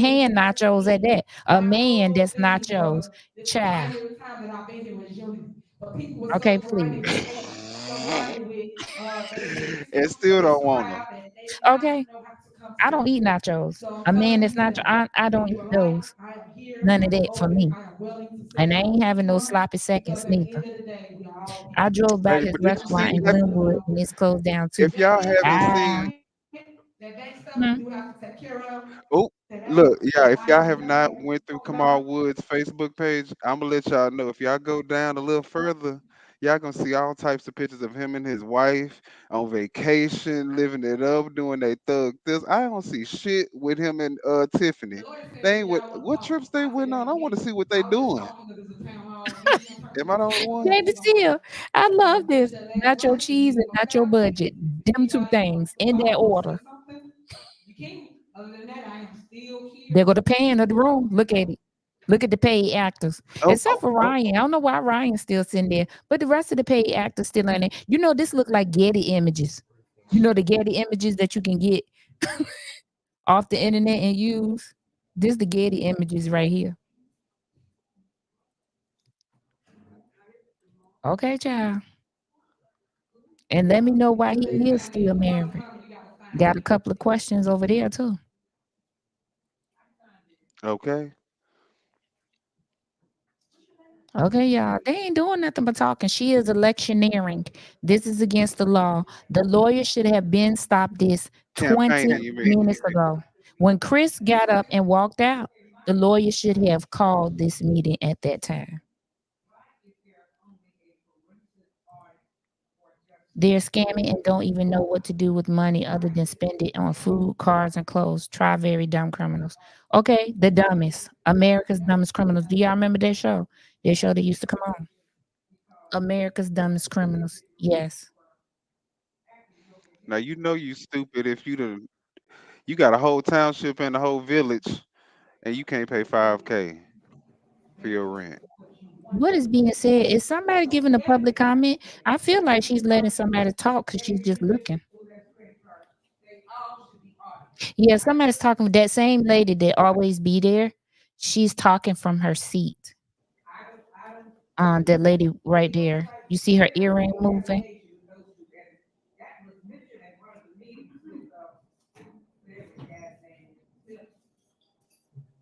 want Secondhand you to nachos at that. A my man whole that's thing nachos. was this Child. entire time that I've been here was unity. But people were Okay, so please. blinded with hate, so blinded with And this still don't want them. crowd, and they did not Okay. know how to come I don't together. eat nachos. So A I'm man telling that's you not, today, I don't if eat you are like, those. I am here, None of I am that for open, me. I am willing to say And I hello ain't to having each no one, sloppy seconds because at the neither. end of the day, we are all I people. drove by Hey, his but did you see restaurant in that? Glenwood and it's closed down too. If y'all haven't Ah, seen, That bank stuff hmm. you do have to take care of oh, today. look, yeah, if I y'all am have not done went through talking Kamal about Wood's Facebook page, I'm gonna let y'all know. If y'all go down a little further, y'all gonna see all types of pictures of him and his wife on vacation, living it up, doing they thug this. I don't see shit with him and the Tiffany. lawyer said They that ain't with y'all want to what talk. trips they I said went on. that I want to again. see what they I was just doing. talking because it's a town hall. You ain't gonna talk to Am I me. the only one? Baby, We gonna talk. still, I love Because this. since that last Nacho lunch, we cheese need and to go nacho down. budget. Them two Anybody things wants to in that talk or say order. something, you can. Other than that, I am still There here. go the pan of the room. Look at it. Look at the paid actors. Oh, Except for Ryan. I don't know why Ryan's still sitting there, but the rest of the paid actors still in there. You know, this look like Getty images. You know the Getty images that you can get off the internet and use. This the Getty images right here. Okay, child. And let me know why he is still married. Got a couple of questions over there too. okay. Okay, y'all. They ain't doing nothing but talking. She is electioneering. This is against the law. The lawyer should have been stopped this Campaigning, 20 you mean? minutes ago. When Chris got up and walked out, the lawyer should have called this meeting at that time. They're scamming and don't even know what to do with money other than spend it on food, cars, and clothes. Try very dumb criminals. Okay, the dumbest. America's Dumbest Criminals. Do y'all remember that show? That show that used to come on. America's Dumbest Criminals. Yes. Now you know you stupid if you got a whole township and a whole village and you can't pay 5K for your rent. What is being said? Is somebody giving a public comment? I feel like she's letting somebody talk because she's just looking. Yeah, somebody's talking. That same lady that always be there, she's talking from her seat. That lady right there. You see her earring moving?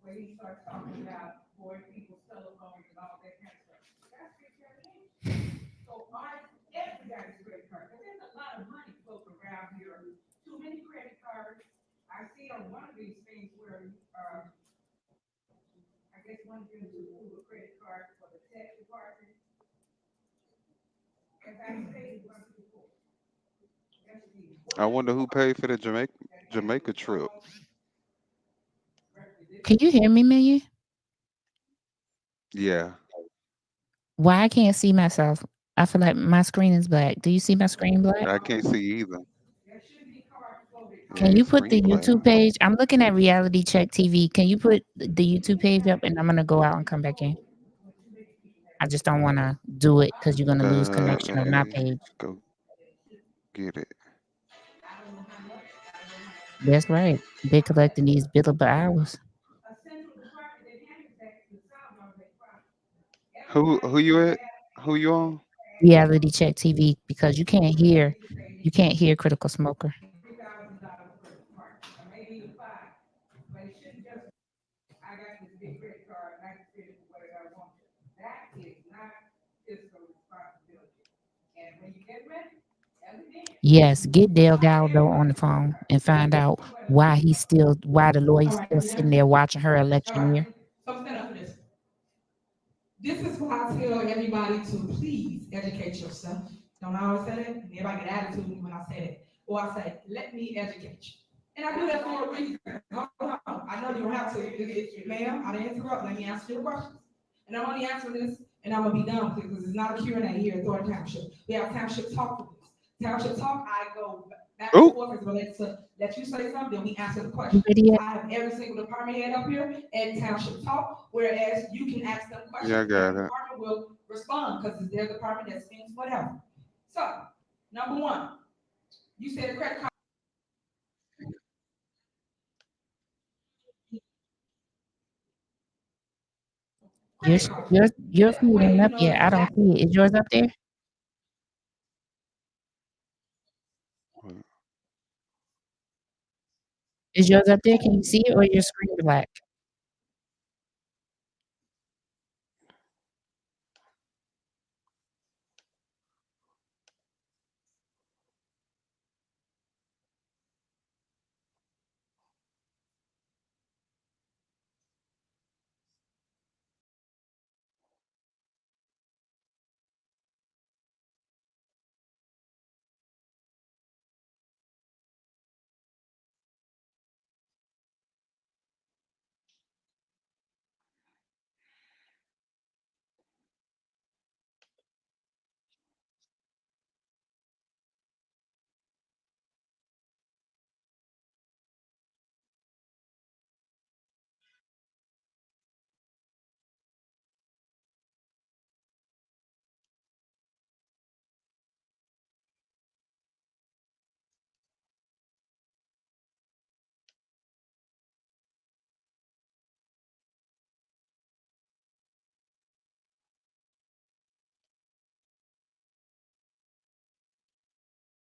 Where he starts talking about boy people's telephones and all that kind of stuff. That's credit card name. So everybody's credit card. But there's a lot of money floating around here. Too many credit cards. I see on one of these things where I guess one of them to pull a credit card for the tech department. As I stated once before. I wonder who paid for the Jamaica trip. Can you hear me, Million? Yeah, Why I can't see myself? I feel like my screen is black. Do you see my screen black? I can't see either. Can Yeah, you put the screen black. YouTube page? I'm looking at Reality Check TV. Can you put the YouTube page up and I'm gonna go out and come back in? I just don't want to do it because you're gonna lose connection on my Let me page. go get it. That's right. They're collecting these billable hours. Who you at? Who you on? Reality Check TV, because you can't hear Critical Smoker. I got this big credit card and I can spend it whatever I want to. That is not fiscal responsibility. And when you get ready, everything. Yes, get Delgado on the phone and find out why the lawyer's All right, still sitting there watching her election year. so stand up for this. This is why I tell everybody to please educate yourself. Don't I always say that? And everybody get attitude when I say that. Or I say, let me educate you. And I do that for a reason. Hold on. I know you don't have to. Ma'am, I didn't interrupt. Let me answer your questions. And I'm only answering this, and I'm gonna be done with it because it's not a Q&A here at Thornton Township. We have Township Talk for this. Township Talk, I go back and forth as related to let you say something, then we answer the question. I have every single department head up here at Township Talk, whereas you can ask them questions. Yeah, I got the it. department will respond because it's their department that speaks whatever. So, number one, you said credit card. Your feed ain't up yet. I don't see it. Is yours up there? Is yours up there? Can you see it, or your screen black?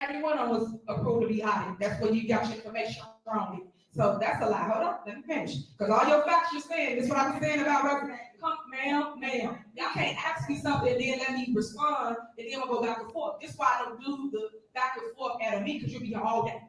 Every one of them was approved to be audited. That's where you got your information wrong. So that's a lie. Hold on, let me finish. Because all your facts you're saying, this is what I've been saying about revenue. Come, ma'am. Y'all can't ask me something and then let me respond, and then we'll go back and forth. This is why I don't do the back and forth at a meeting, because you'll be here all day.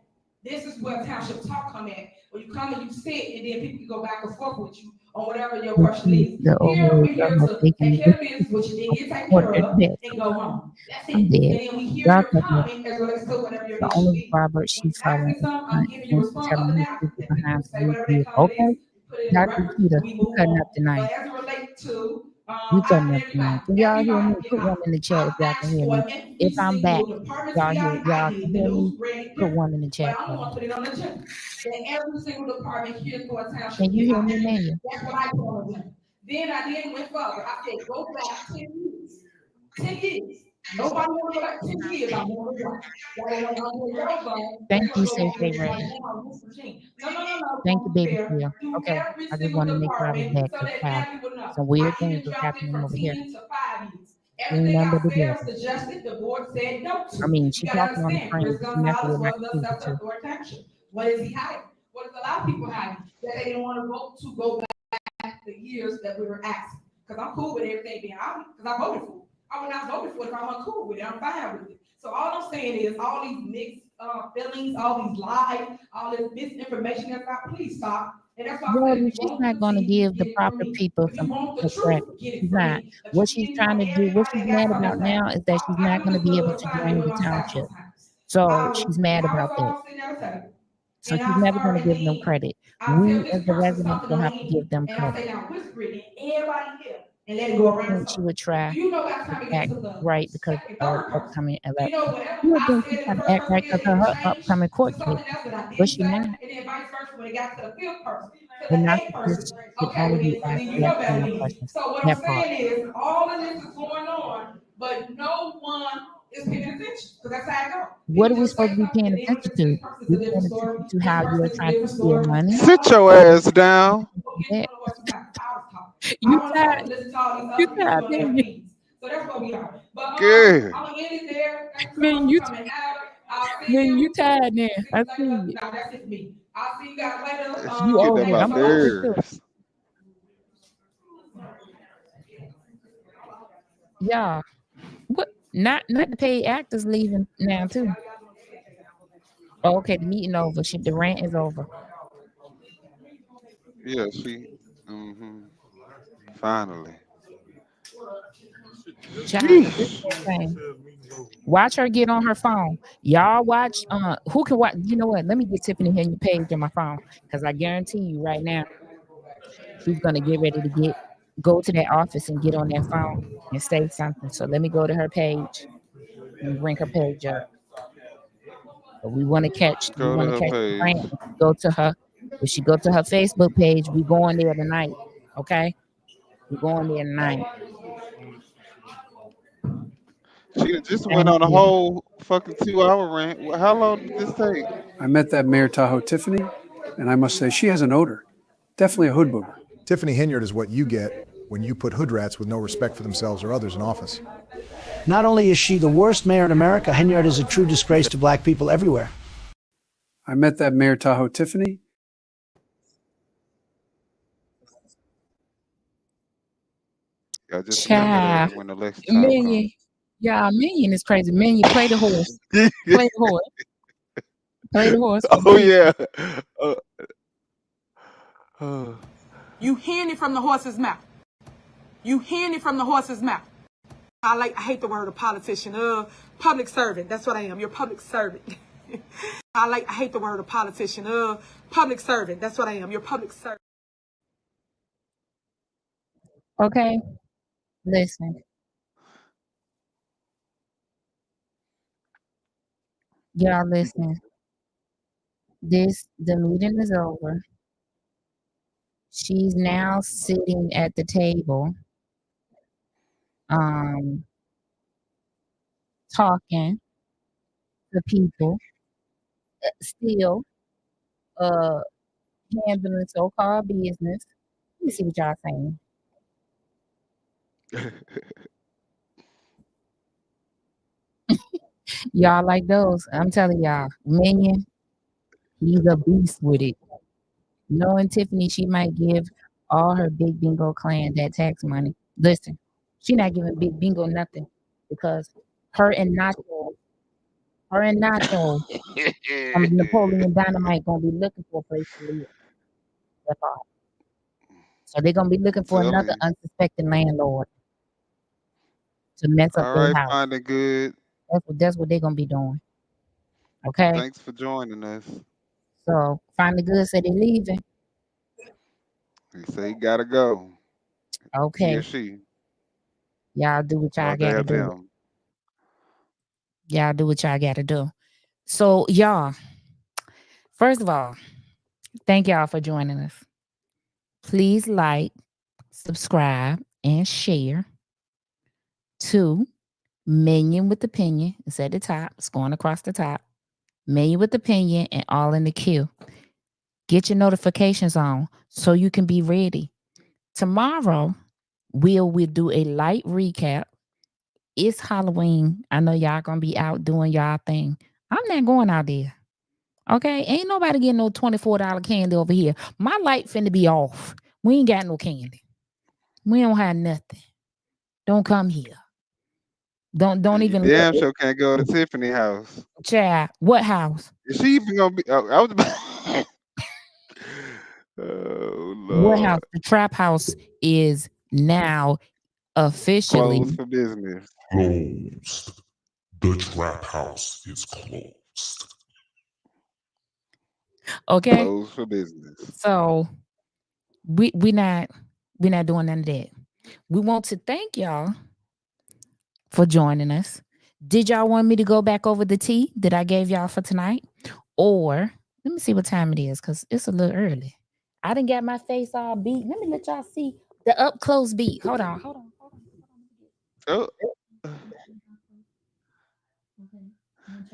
This is where Township Talk come in, where you come and you sit, and then people can go back and forth with you on whatever your question is. Here, we're here to take care of business, which you did take care of, and go home. That's it. And then we hear your comment as relates to whatever your The issue only is. Robert When you she's ask following me something, I'm giving you a and she's response. Other telling than me that, to get let behind people say the whatever their is comment okay. is, put it in the Dr. record, Keita, and we you move cutting up on. tonight. But as it relates to, You cutting I up tonight. everybody, Can y'all hear me? everybody Put get one out. in the chat if I've y'all can asked hear for me. every If I'm back, single department y'all hear I y'all did, can the hear news, me. red, Put here. one in the But chat. I'm gonna put it on the agenda. That every single department here for a township Can you get hear me, audited. Manuel? That's what I put on the agenda. Then I went further. I said, go back 10 years. 10 years. Nobody want to go back 10 years. I want to go. Y'all want to your phone. Thank you, Go Safe back Day and Ray. No. Thank you, Don't be baby fair. Phil. Do Okay, every I just single want to make sure I was department back so because that now you will know. some weird I things even was dropped it happening from over here. 10 to 5 years. Green Everything number I the said devil. suggested, the board said no I to. mean, You she gotta talking on the understand, Chris screen. She messing Gonzalez with my was the computer assessor too. of Thornton Township. What is he hiding? What does a lot of people hiding? That they didn't want to vote to go back the years that we were asking. Because I'm cool with everything being out, because I voted for it. I would not vote for it if I wasn't cool with it. I'm fine with it. So all I'm saying is all these mixed feelings, all these lies, all this misinformation that's out, please stop. And that's why I said, Well, if you she's want not the going to tea, give the get it from proper me. people If you some want the the credit. truth, get She's it from not. me. But What you she's can't trying tell to do, what everybody she's that mad got about something to say. now is that she's I not do going to this be able little to assignment drain with the my staff township. sometimes. So she's mad I about was that. all sitting at a table. So And she's I'll never going start, to and give them then credit. I'll tell We this as the person residents something will on the have to give end, them and I'll credit. say, now whisper it, and everybody here, and let it go around I the think she circle. would try Do you know by the to time we get act to the right because second, of third person? upcoming Do you election. know whatever You would I think she's said in trying the to first act person right did, because of it her changed upcoming to court case, something else that I but didn't she say, not. and then vice versa when it got to the fifth person, to The the eighth narcissist person. should Okay, only well be then, so then you asking know better them than me. questions. So what I'm That part. saying is, all of this is going on, but no one is paying attention, because that's how it goes. What are People we just supposed say to be something, paying and then when attention it's to? this person's a We're different paying story, attention to this how person you're is a trying to different steal story, money. and all Sit I'm your saying ass down. is, That get to know what's back. I was talking. You want to tired? talk to listen to all these You other tired, people and their man? meetings. So that's where we are. But Good. I'm gonna end it there. Thank you so Man, much you for coming out. I'll see man, you you. tired now. I See you see later. you. No, that's it for me. I'll see you guys later. She You getting old on man. my I'm older too. nerves. Yeah. What? Not the paid actors leaving now too. Oh, okay, the meeting over. Shit, the rant is over. Yeah, she. Mm-hmm. Finally. Child, 'cause this Sheesh. whole thing. Watch her get on her phone. Y'all watch. Who can watch? You know what? Let me get Tiffany here your page on my phone because I guarantee you right now she's gonna get ready to go to that office and get on that phone and say something. So let me go to her page and bring her page up. But we want to catch. We Go to want to her catch the page. rant. If she go to her, if she go to her Facebook page, we going there tonight. Okay, we going there tonight. She done just went Thank on a you. whole fucking 2 hour rant. How long did this take? I met that Mayor Tahoe Tiffany, and I must say she has an odor. Definitely a hood booger. Tiffany Hinyard is what you get when you put hood rats with no respect for themselves or others in office. Not only is she the worst mayor in America, Hinyard is a true disgrace to black people everywhere. I met that Mayor Tahoe Tiffany. I just remember Child, that when election time Minion. comes. Yeah, Minion is crazy. Minion, play the horse. Play the horse. Play the horse for the Oh people. yeah. Uh, uh, You hearing it from the horse's mouth. You hearing it from the horse's mouth. I hate the word of politician. Public servant. That's what I am. You're a public servant. I hate the word of politician. Public servant. That's what I am. You're a public servant. Okay, listen. Y'all listen. The meeting is over. She's now sitting at the table, um, talking to people, still, uh, handling so-called business. Let me see what y'all saying. Y'all like those? I'm telling y'all, Minion, he's a beast with it. Knowing Tiffany, she might give all her big bingo clan that tax money. Listen, she not giving big bingo nothing because her and Nacho, her and Nacho from Napoleon Dynamite gonna be looking for a place to live. That's all. So they're gonna be looking for Telling another you. unsuspecting landlord to mess up All their right, house. finding good. That's what they're gonna be doing. Okay. Thanks for joining us. So finally good said they leaving. He say he gotta go. He or Okay. she. Y'all do what y'all Or gotta they're do. them. Y'all do what y'all gotta do. So y'all, first of all, thank y'all for joining us. Please like, subscribe, and share to Minion with Opinion. It's at the top. It's going across the top. Minion with Opinion and All in the Queue. Get your notifications on so you can be ready. Tomorrow, we'll do a light recap. It's Halloween. I know y'all gonna be out doing y'all thing. I'm not going out there. Okay, ain't nobody getting no $24 candy over here. My light finna be off. We ain't got no candy. We don't have nothing. Don't come here. Don't And you even damn look. sure can't go to Tiffany house. Child, what house? Is she even gonna be? Oh, I was about. Oh What Lord. house? The trap house is now officially Closed for business. Closed. The trap house is closed. okay. Closed for business. So we not doing none of that. We want to thank y'all for joining us. Did y'all want me to go back over the tea that I gave y'all for tonight? Or let me see what time it is because it's a little early. I didn't get my face all beat. Let me let y'all see the up close beat. Hold on. Oh,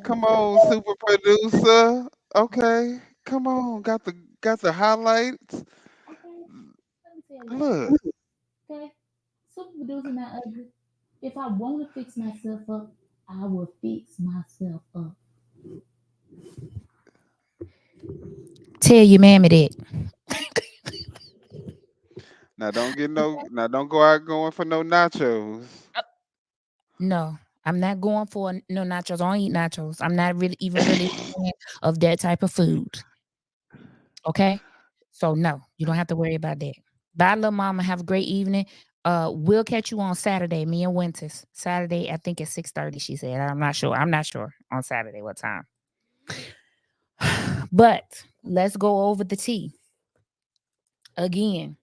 come on, super producer. Okay, come on. Got the highlights. Look. producing that ugly. If I want to fix myself up, I will fix myself up. Tell your mammy that. Now don't go out going for no nachos. No, I'm not going for no nachos. I don't eat nachos. I'm not really even really a fan of that type of food. Okay, so no, you don't have to worry about that. Bye, little mama. Have a great evening. We'll catch you on Saturday. Me and Winters. Saturday, I think at 6:30. She said. I'm not sure. I'm not sure on Saturday what time. But let's go over the tea again.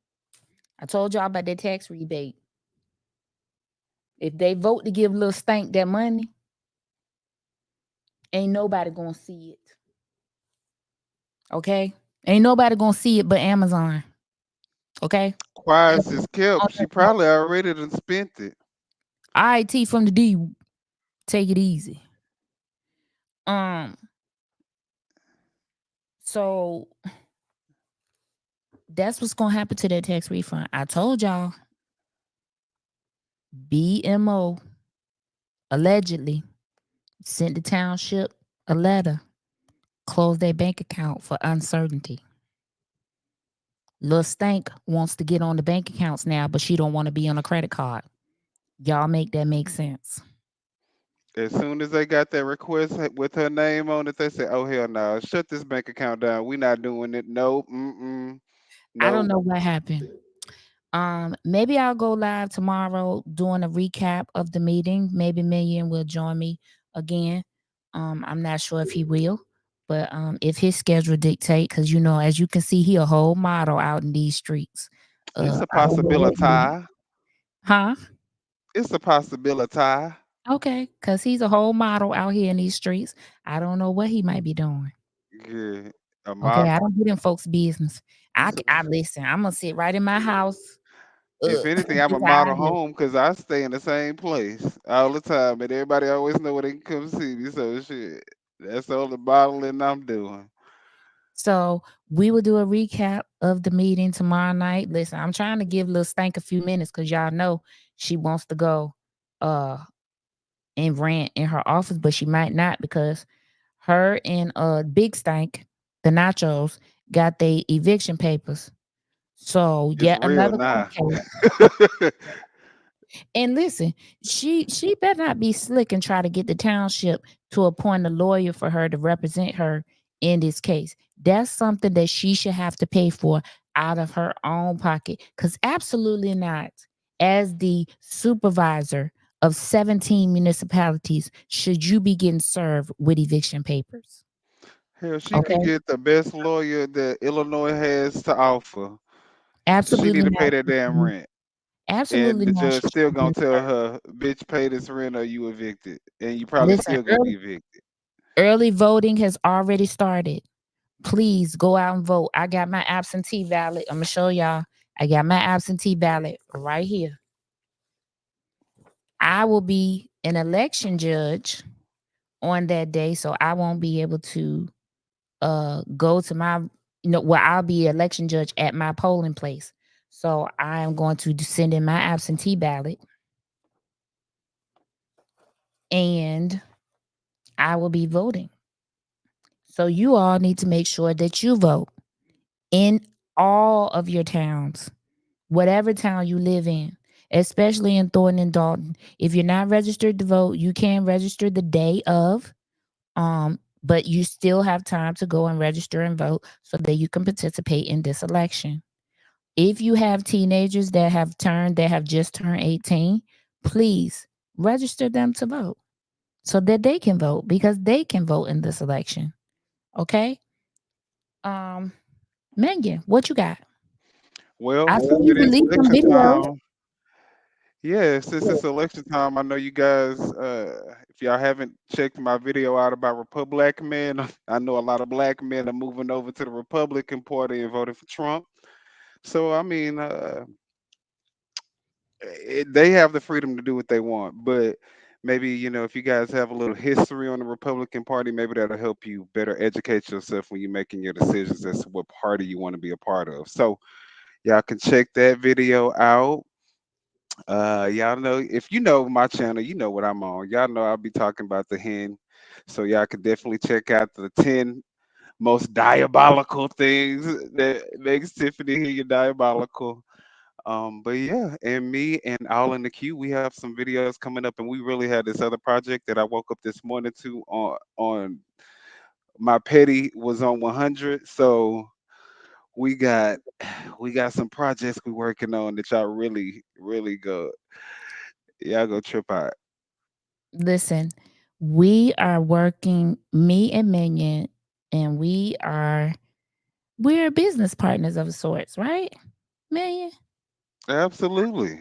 I told y'all about that tax rebate. If they vote to give Lil Stank that money, ain't nobody gonna see it. Okay? Ain't nobody gonna see it but Amazon. Okay? Quiet Amazon is kept. She probably already done spent it. All right, T from the D. Take it easy. So that's what's gonna happen to that tax refund. I told y'all. BMO allegedly sent the township a letter, close their bank account for uncertainty. Lil Stank wants to get on the bank accounts now, but she don't want to be on a credit card. Y'all make that make sense. As soon as they got that request with her name on it, they said, "Oh hell no! Shut this bank account down. We not doing it. Nope. I don't Nope." know what happened. Maybe I'll go live tomorrow doing a recap of the meeting. Maybe Million will join me again. I'm not sure if he will, but if his schedule dictate, because as you can see, he a whole model out in these streets. It's a I don't know what he, possibility. huh? It's a possibility. Okay, because he's a whole model out here in these streets. I don't know what he might be doing. Yeah. A Okay, model. I don't get in folks' business. I listen. I'm gonna sit right in my house. If anything, I'm a Just how I model live. home because I stay in the same place all the time, and everybody always know where they can come see me. So shit, that's the only modeling I'm doing. So we will do a recap of the meeting tomorrow night. Listen, I'm trying to give Lil Stank a few minutes because y'all know she wants to go uh and rant in her office, but she might not because her and Big Stank, the nachos, got their eviction papers. So It's yet real another now. crackhead. And listen, she better not be slick and try to get the township to appoint a lawyer for her to represent her in this case. That's something that she should have to pay for out of her own pocket. Because absolutely not. As the supervisor of 17 municipalities, should you be getting served with eviction papers? Hell, she could Okay. get the best lawyer that Illinois has to offer. She need Absolutely to pay not. that damn rent. And Absolutely the not. judge Should still she be gonna getting tell served. her, bitch, pay this rent or you evicted. And you probably Listen, still gonna be evicted. early voting has already started. Please go out and vote. I got my absentee ballot. I'm gonna show y'all. I got my absentee ballot right here. I will be an election judge on that day, so I won't be able to go to my I'll be election judge at my polling place. So I am going to send in my absentee ballot and I will be voting. So you all need to make sure that you vote in all of your towns, whatever town you live in, especially in Thornton and Dalton. If you're not registered to vote, you can register the day of, but you still have time to go and register and vote so that you can participate in this election. If you have teenagers that have just turned 18, please register them to vote so that they can vote because they can vote in this election. Okay? Um, Megan, what you got? Well, I saw since you it is released some election videos. time, yeah, since it's election time, I know you guys, if y'all haven't checked my video out about Republican men, I know a lot of black men are moving over to the Republican Party and voting for Trump. So, I mean, they have the freedom to do what they want. But maybe, if you guys have a little history on the Republican Party, maybe that'll help you better educate yourself when you're making your decisions as to what party you want to be a part of. So, y'all can check that video out. Y'all know if you know my channel, you know what I'm on. Y'all know I'll be talking about the hen. So y'all can definitely check out the 10 most diabolical things that makes Tiffany Hen diabolical. But yeah, and me and All in the Queue, we have some videos coming up, and we really had this other project that I woke up this morning to on my petty was on 100. So we got we got some projects we working on that y'all really go y'all go trip out. Listen, we are working, me and Minion, and we're business partners of sorts, right? Minion. Absolutely.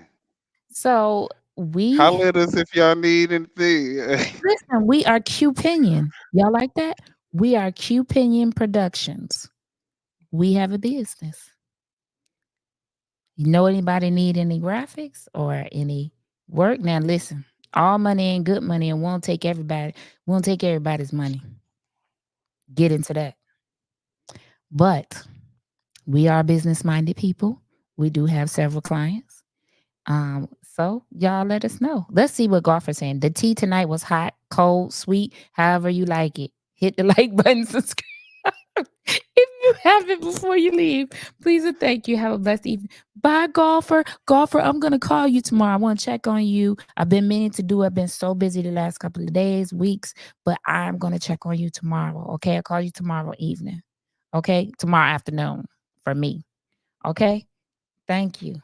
So we Holler at us if y'all need anything. listen, we are Q Pinion. Y'all like that? We are Q Pinion Productions. We have a business. You know anybody need any graphics or any work? Now listen, all money ain't good money and won't take everybody's money. Get into that. But we are business minded people. We do have several clients. So y'all let us know. Let's see what golfer's saying. The tea tonight was hot, cold, sweet, however you like it. Hit the like button, subscribe. If you haven't before you leave, please and thank you. Have a blessed evening. Bye, golfer. Golfer, I'm gonna call you tomorrow. I want to check on you. I've been meaning to do. I've been so busy the last couple of days, weeks, but I'm gonna check on you tomorrow. Okay, I'll call you tomorrow evening. Okay, tomorrow afternoon for me. Okay, thank you.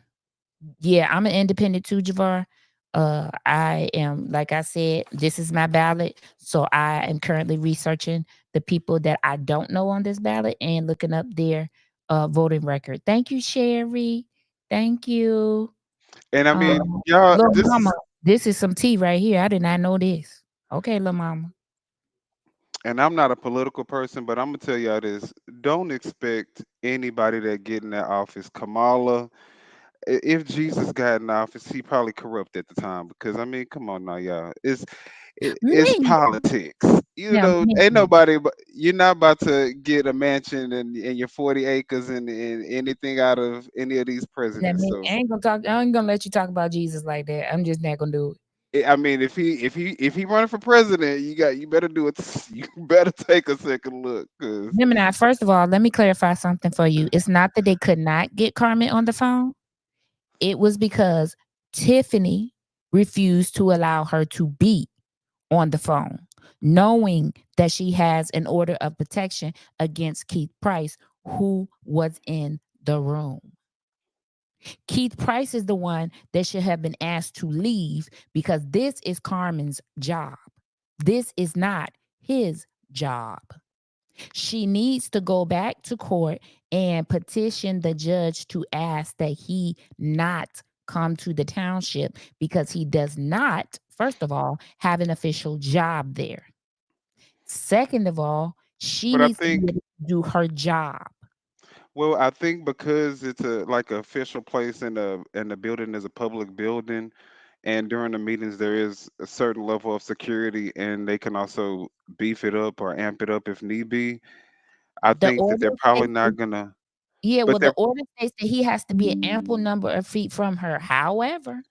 Yeah, I'm an independent too, Javar. I am, like I said, this is my ballot. So I am currently researching the people that I don't know on this ballot and looking up their voting record. Thank you, Sherry. Thank you. And I mean, Um, y'all, little this mama, is this is some tea right here. I did not know this. Okay, little mama. and I'm not a political person, but I'm gonna tell y'all this: don't expect anybody that get in that office. Kamala, if Jesus got in office, he probably corrupt at the time. Because I mean, come on now, y'all, it's Me. politics. You Now, know, me. ain't nobody. But you're not about to get a mansion and your 40 acres and anything out of any of these That presidents. me. So I ain't gonna let you talk about Jesus like that. I'm just not gonna do it. I mean, if he running for president, you better do it. You better take a second look, cause Gemini, first of all, let me clarify something for you. It's not that they could not get Carmen on the phone. It was because Tiffany refused to allow her to be on the phone, knowing that she has an order of protection against Keith Price, who was in the room. Keith Price is the one that should have been asked to leave because this is Carmen's job. This is not his job. She needs to go back to court and petition the judge to ask that he not come to the township because he does not, first of all, have an official job there. Second of all, she but I needs to be think able to do her job. well, I think because it's a like an official place and the building is a public building, and during the meetings there is a certain level of security, and they can also beef it up or amp it up if need be. I The think that order they're probably states, not gonna, yeah, but well, the they're order states that he has to be an ample number of feet from her. However,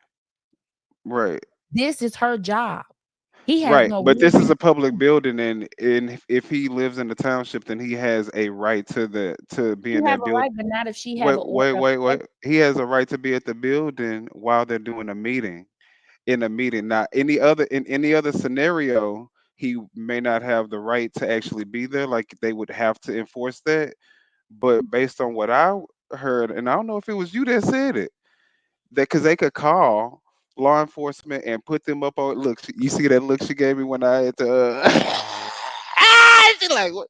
right. this is her job. He has Right, no but real this is reason. a public building, and if he lives in the township, then he has a right to be He in have that a building. right, but not if she have Wait, an wait, order of wait, wait. protection. He has a right to be at the building while they're doing a meeting. In a meeting, not any other scenario, he may not have the right to actually be there. Like they would have to enforce that. But based on what I heard, and I don't know if it was you that said it, that because they could call law enforcement and put them up on. Look, you see that look she gave me when I had to. She like, what?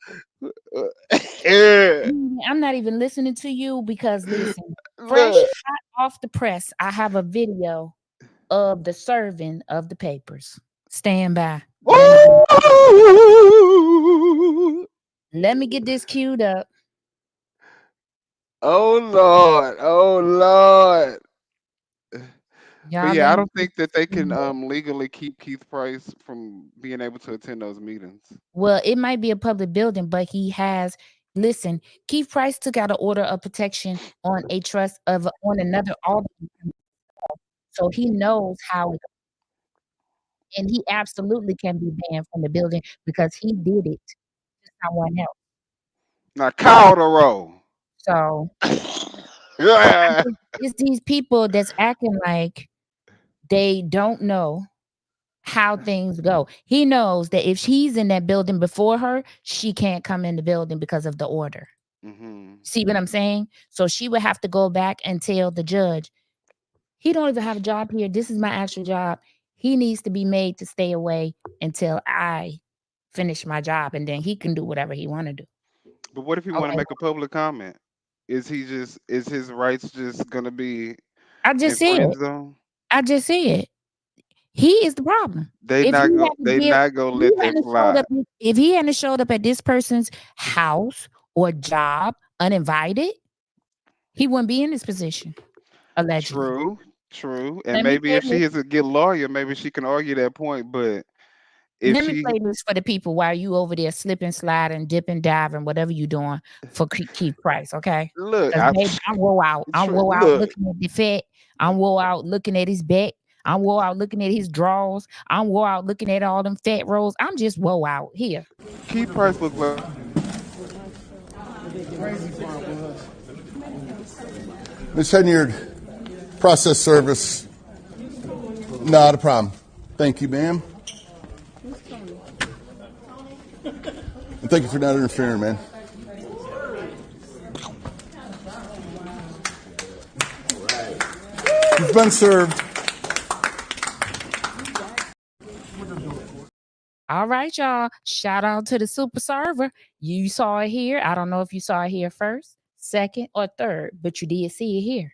Yeah. I'm not even listening to you because listen, fresh Look. hot off the press, I have a video of the serving of the papers. Stand by. Ooh. Let me get this queued up. Oh Lord. Oh Lord. But Y'all yeah, let I me don't get think that they this can queued up. legally keep Keith Price from being able to attend those meetings. Well, it might be a public building, but he has listen, Keith Price took out an order of protection on a trust of on another alderman. So he knows how, and he absolutely can be banned from the building because he did it to someone else. Now call the roll. So Yeah. it's these people that's acting like they don't know how things go. He knows that if he's in that building before her, she can't come in the building because of the order. Mm-hmm. See what I'm saying? So she would have to go back and tell the judge, he don't even have a job here. This is my actual job. He needs to be made to stay away until I finish my job, and then he can do whatever he want to do. But what if he want to Okay. make a public comment? Is his rights just gonna be I just said it. infringed on? I just said he is the problem. They If he not go hadn't they did, not gonna if he let that hadn't showed fly. up, if he hadn't showed up at this person's house or job uninvited, he wouldn't be in this position. Allegedly. True, true. And Let me maybe say if this. she is a good lawyer, maybe she can argue that point. But if Let me she play this for the people while you over there slipping, sliding, dipping, diving, whatever you doing for keep price, okay? look, Because baby, I'm wore out. I'm wore out look, looking at the fat. I'm wore out looking at his back. I'm wore out looking at his drawers. I'm wore out looking at all them fat rolls. I'm just wore out here. key price look like Ms. Henyard, process service, not a problem. Thank you, ma'am. And thank you for not interfering, man. You've been served. All right, y'all. Shout out to the super server. You saw it here. I don't know if you saw it here first, second, or third, but you did see it here.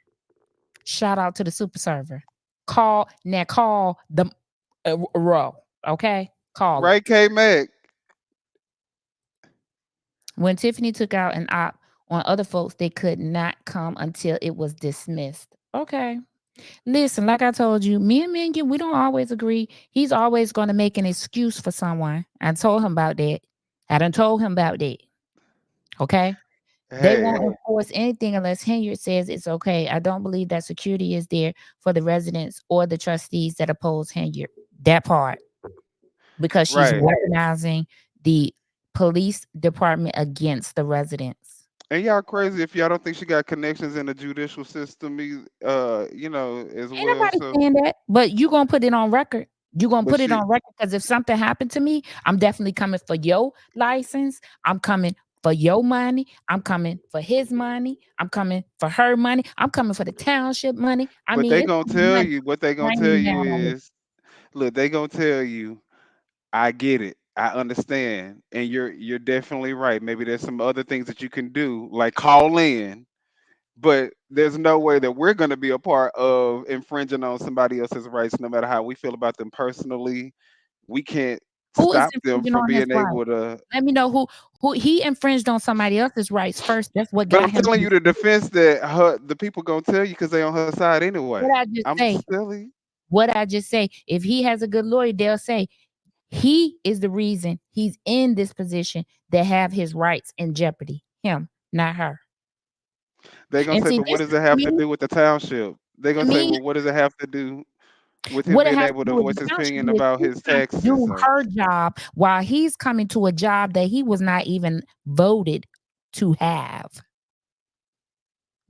Shout out to the super server. Call the row. Okay, call it. right, K Mac. When Tiffany took out an op on other folks, they could not come until it was dismissed. Okay. Listen, like I told you, me and Minion, we don't always agree. He's always going to make an excuse for someone. I told him about that. I done told him about that. Okay. They Hey, won't enforce anything unless Henyard says it's okay. I don't believe that security is there for the residents or the trustees that oppose Henyard. That part. Because she's right. weaponizing the police department against the residents. And y'all crazy if y'all don't think she got connections in the judicial system, as Ain't well. nobody So, saying that, but you gonna put it on record. You gonna but put it she, on record because if something happened to me, I'm definitely coming for your license. I'm coming for your money. I'm coming for his money. I'm coming for her money. I'm coming for the township money. I but mean, they it's gonna gonna be tell money you what they gonna tell raining you down on me. is, look, they gonna tell you, I get it, I understand, and you're definitely right. Maybe there's some other things that you can do, like call in, but there's no way that we're going to be a part of infringing on somebody else's rights, no matter how we feel about them personally. We can't Who is stop them infringing from on his being rights? able to. Let me know who he infringed on somebody else's rights first. That's what But got I'm him. telling you the defense that the people gonna tell you because they on her side anyway. What I just I'm say. silly. What I just say. If he has a good lawyer, they'll say he is the reason he's in this position that have his rights in jeopardy. Him, not her. They gonna And say, see, but what this does it to have to me, do with the township? They to gonna say, me, well, what does it have to do with him what it being has able to to do with voice the his township opinion is about she's his trying to taxes and do stuff? her job while he's coming to a job that he was not even voted to have.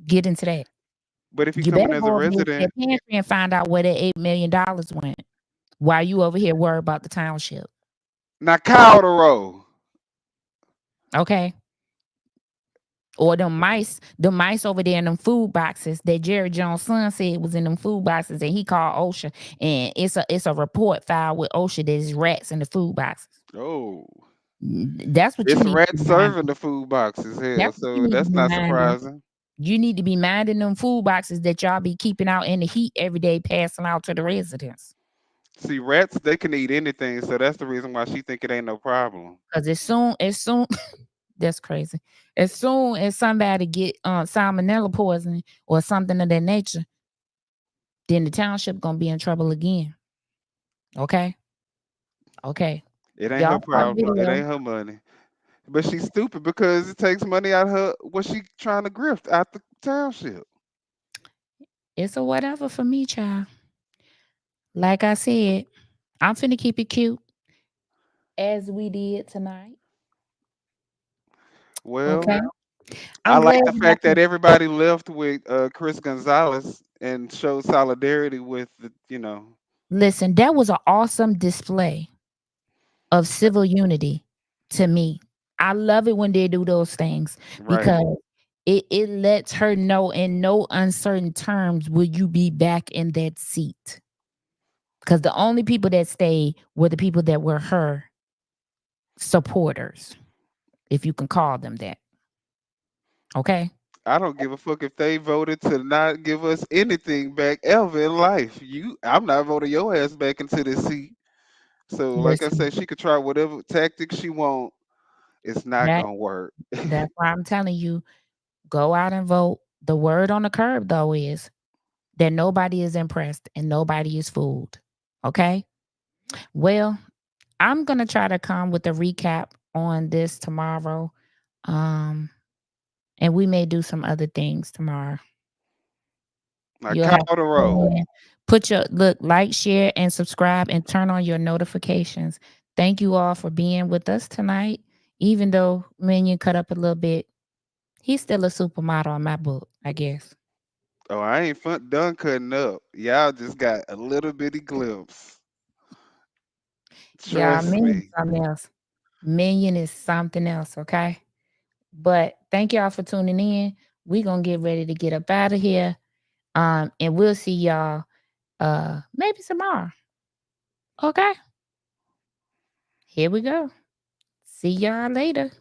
Get into that. But if he You better coming as a go over there to resident, that pantry and find out where that $8 million went. While you over here worried about the township. now cow the roll. Okay. Or the mice over there in them food boxes that Jerry Jones' son said was in them food boxes, and he called OSHA, and it's a report filed with OSHA that there's rats in the food boxes. Oh, That's what you it's need to rats be serving minding. the food boxes. Hell, That's what you so need to that's be not minding. surprising. You need to be minding them food boxes that y'all be keeping out in the heat every day, passing out to the residents. See, rats they can eat anything, so that's the reason why she think it ain't no problem. Because as soon that's crazy. As soon as somebody get salmonella poisoning or something of that nature, then the township gonna be in trouble again. Okay. Okay. It ain't her Y'all saw the problem. It video. ain't her money. But she's stupid because it takes money out of her. What she trying to grift out the township? It's a whatever for me, child. Like I said, I'm finna keep it cute as we did tonight. Well, Okay. I I'm like glad the we got fact that to everybody left with Chris Gonzalez and showed solidarity with the. listen. That was an awesome display of civil unity to me. I love it when they do those things Right. because it lets her know in no uncertain terms will you be back in that seat. Because the only people that stayed were the people that were her supporters, if you can call them that. Okay. I don't give a fuck if they voted to not give us anything back ever in life. I'm not voting your ass back into this seat. So, like I Listen, said, she could try whatever tactics she want. It's not that gonna work. that's why I'm telling you, go out and vote. The word on the curb though is that nobody is impressed and nobody is fooled. Okay. Well, I'm gonna try to come with a recap on this tomorrow. Um, and we may do some other things tomorrow. Like You'll have to Caldero. go in, put your look, like, share, and subscribe, and turn on your notifications. Thank you all for being with us tonight. Even though Minion cut up a little bit, he's still a supermodel in my book, I guess. Oh, I ain't done cutting up. Y'all just got a little bitty glimpse. Yeah, Trust Minion is me. something else. Minion is something else, okay? But thank y'all for tuning in. We're gonna get ready to get up out of here. And we'll see y'all maybe tomorrow. Okay. Here we go. See y'all later.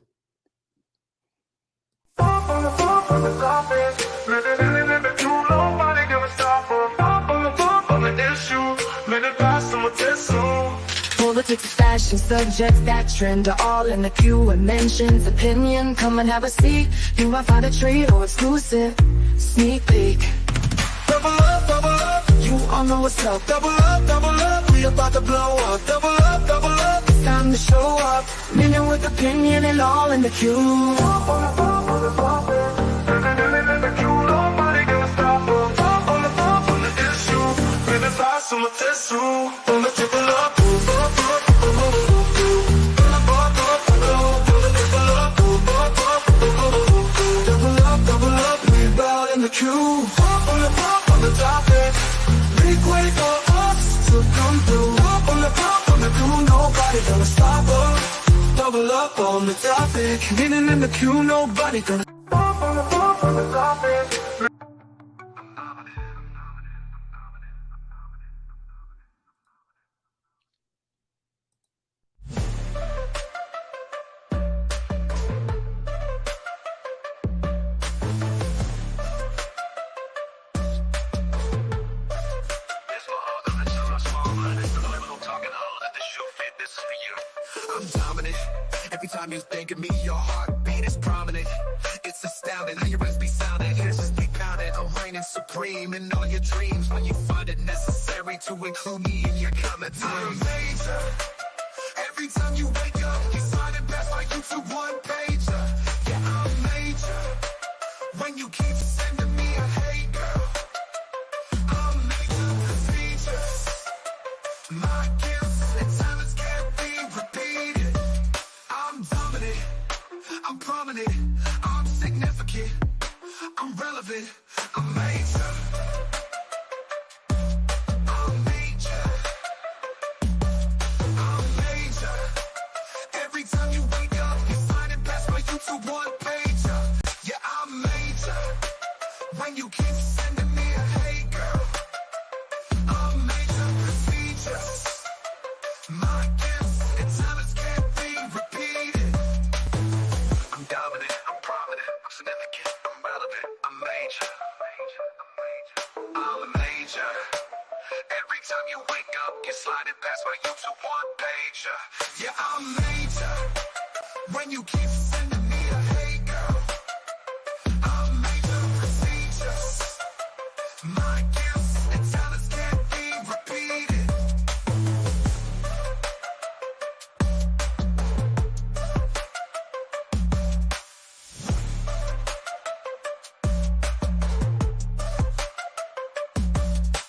Politics, fashion, subjects that trend are all in the queue and mentions opinion. Come and have a seat. You might find a treat or exclusive sneak peek. Double up, you all know what's up. Double up, we about to blow up. Double up, it's time to show up. Minion with opinion and all in the queue. Nobody gonna stop us. On the issue, maybe pass some of this through. On the triple up. Double up, we about in the queue. On the topic, big way for us to come through. On the queue, nobody gonna stop us. Double up on the topic, getting in the queue, nobody gonna on the topic. I'm dominant. Every time you think of me, your heartbeat is prominent. It's astounding how your recipe sounding. Here's just be pounding. I'm reigning supreme in all your dreams when you find it necessary to include me in your commentary. I'm major. Every time you wake up, you sign it best like you to one pager. Yeah, I'm major. When you keep sending me a hate girl, I'm major procedures. My gifts and talents can't be repeated. I'm dominant, I'm prominent, I'm significant, I'm relevant, I'm major. I'm major. I'm major. Every time you wake up, you find it best by you to one pager. Yeah, I'm major. When you keep sending me a hate girl, I'm major procedures. My gifts and talents can't be repeated. I'm dominant, I'm prominent, I'm significant, I'm relevant, I'm major. I'm major. Every time you wake up, you slide it past my YouTube one pager. Yeah, I'm major. When you keep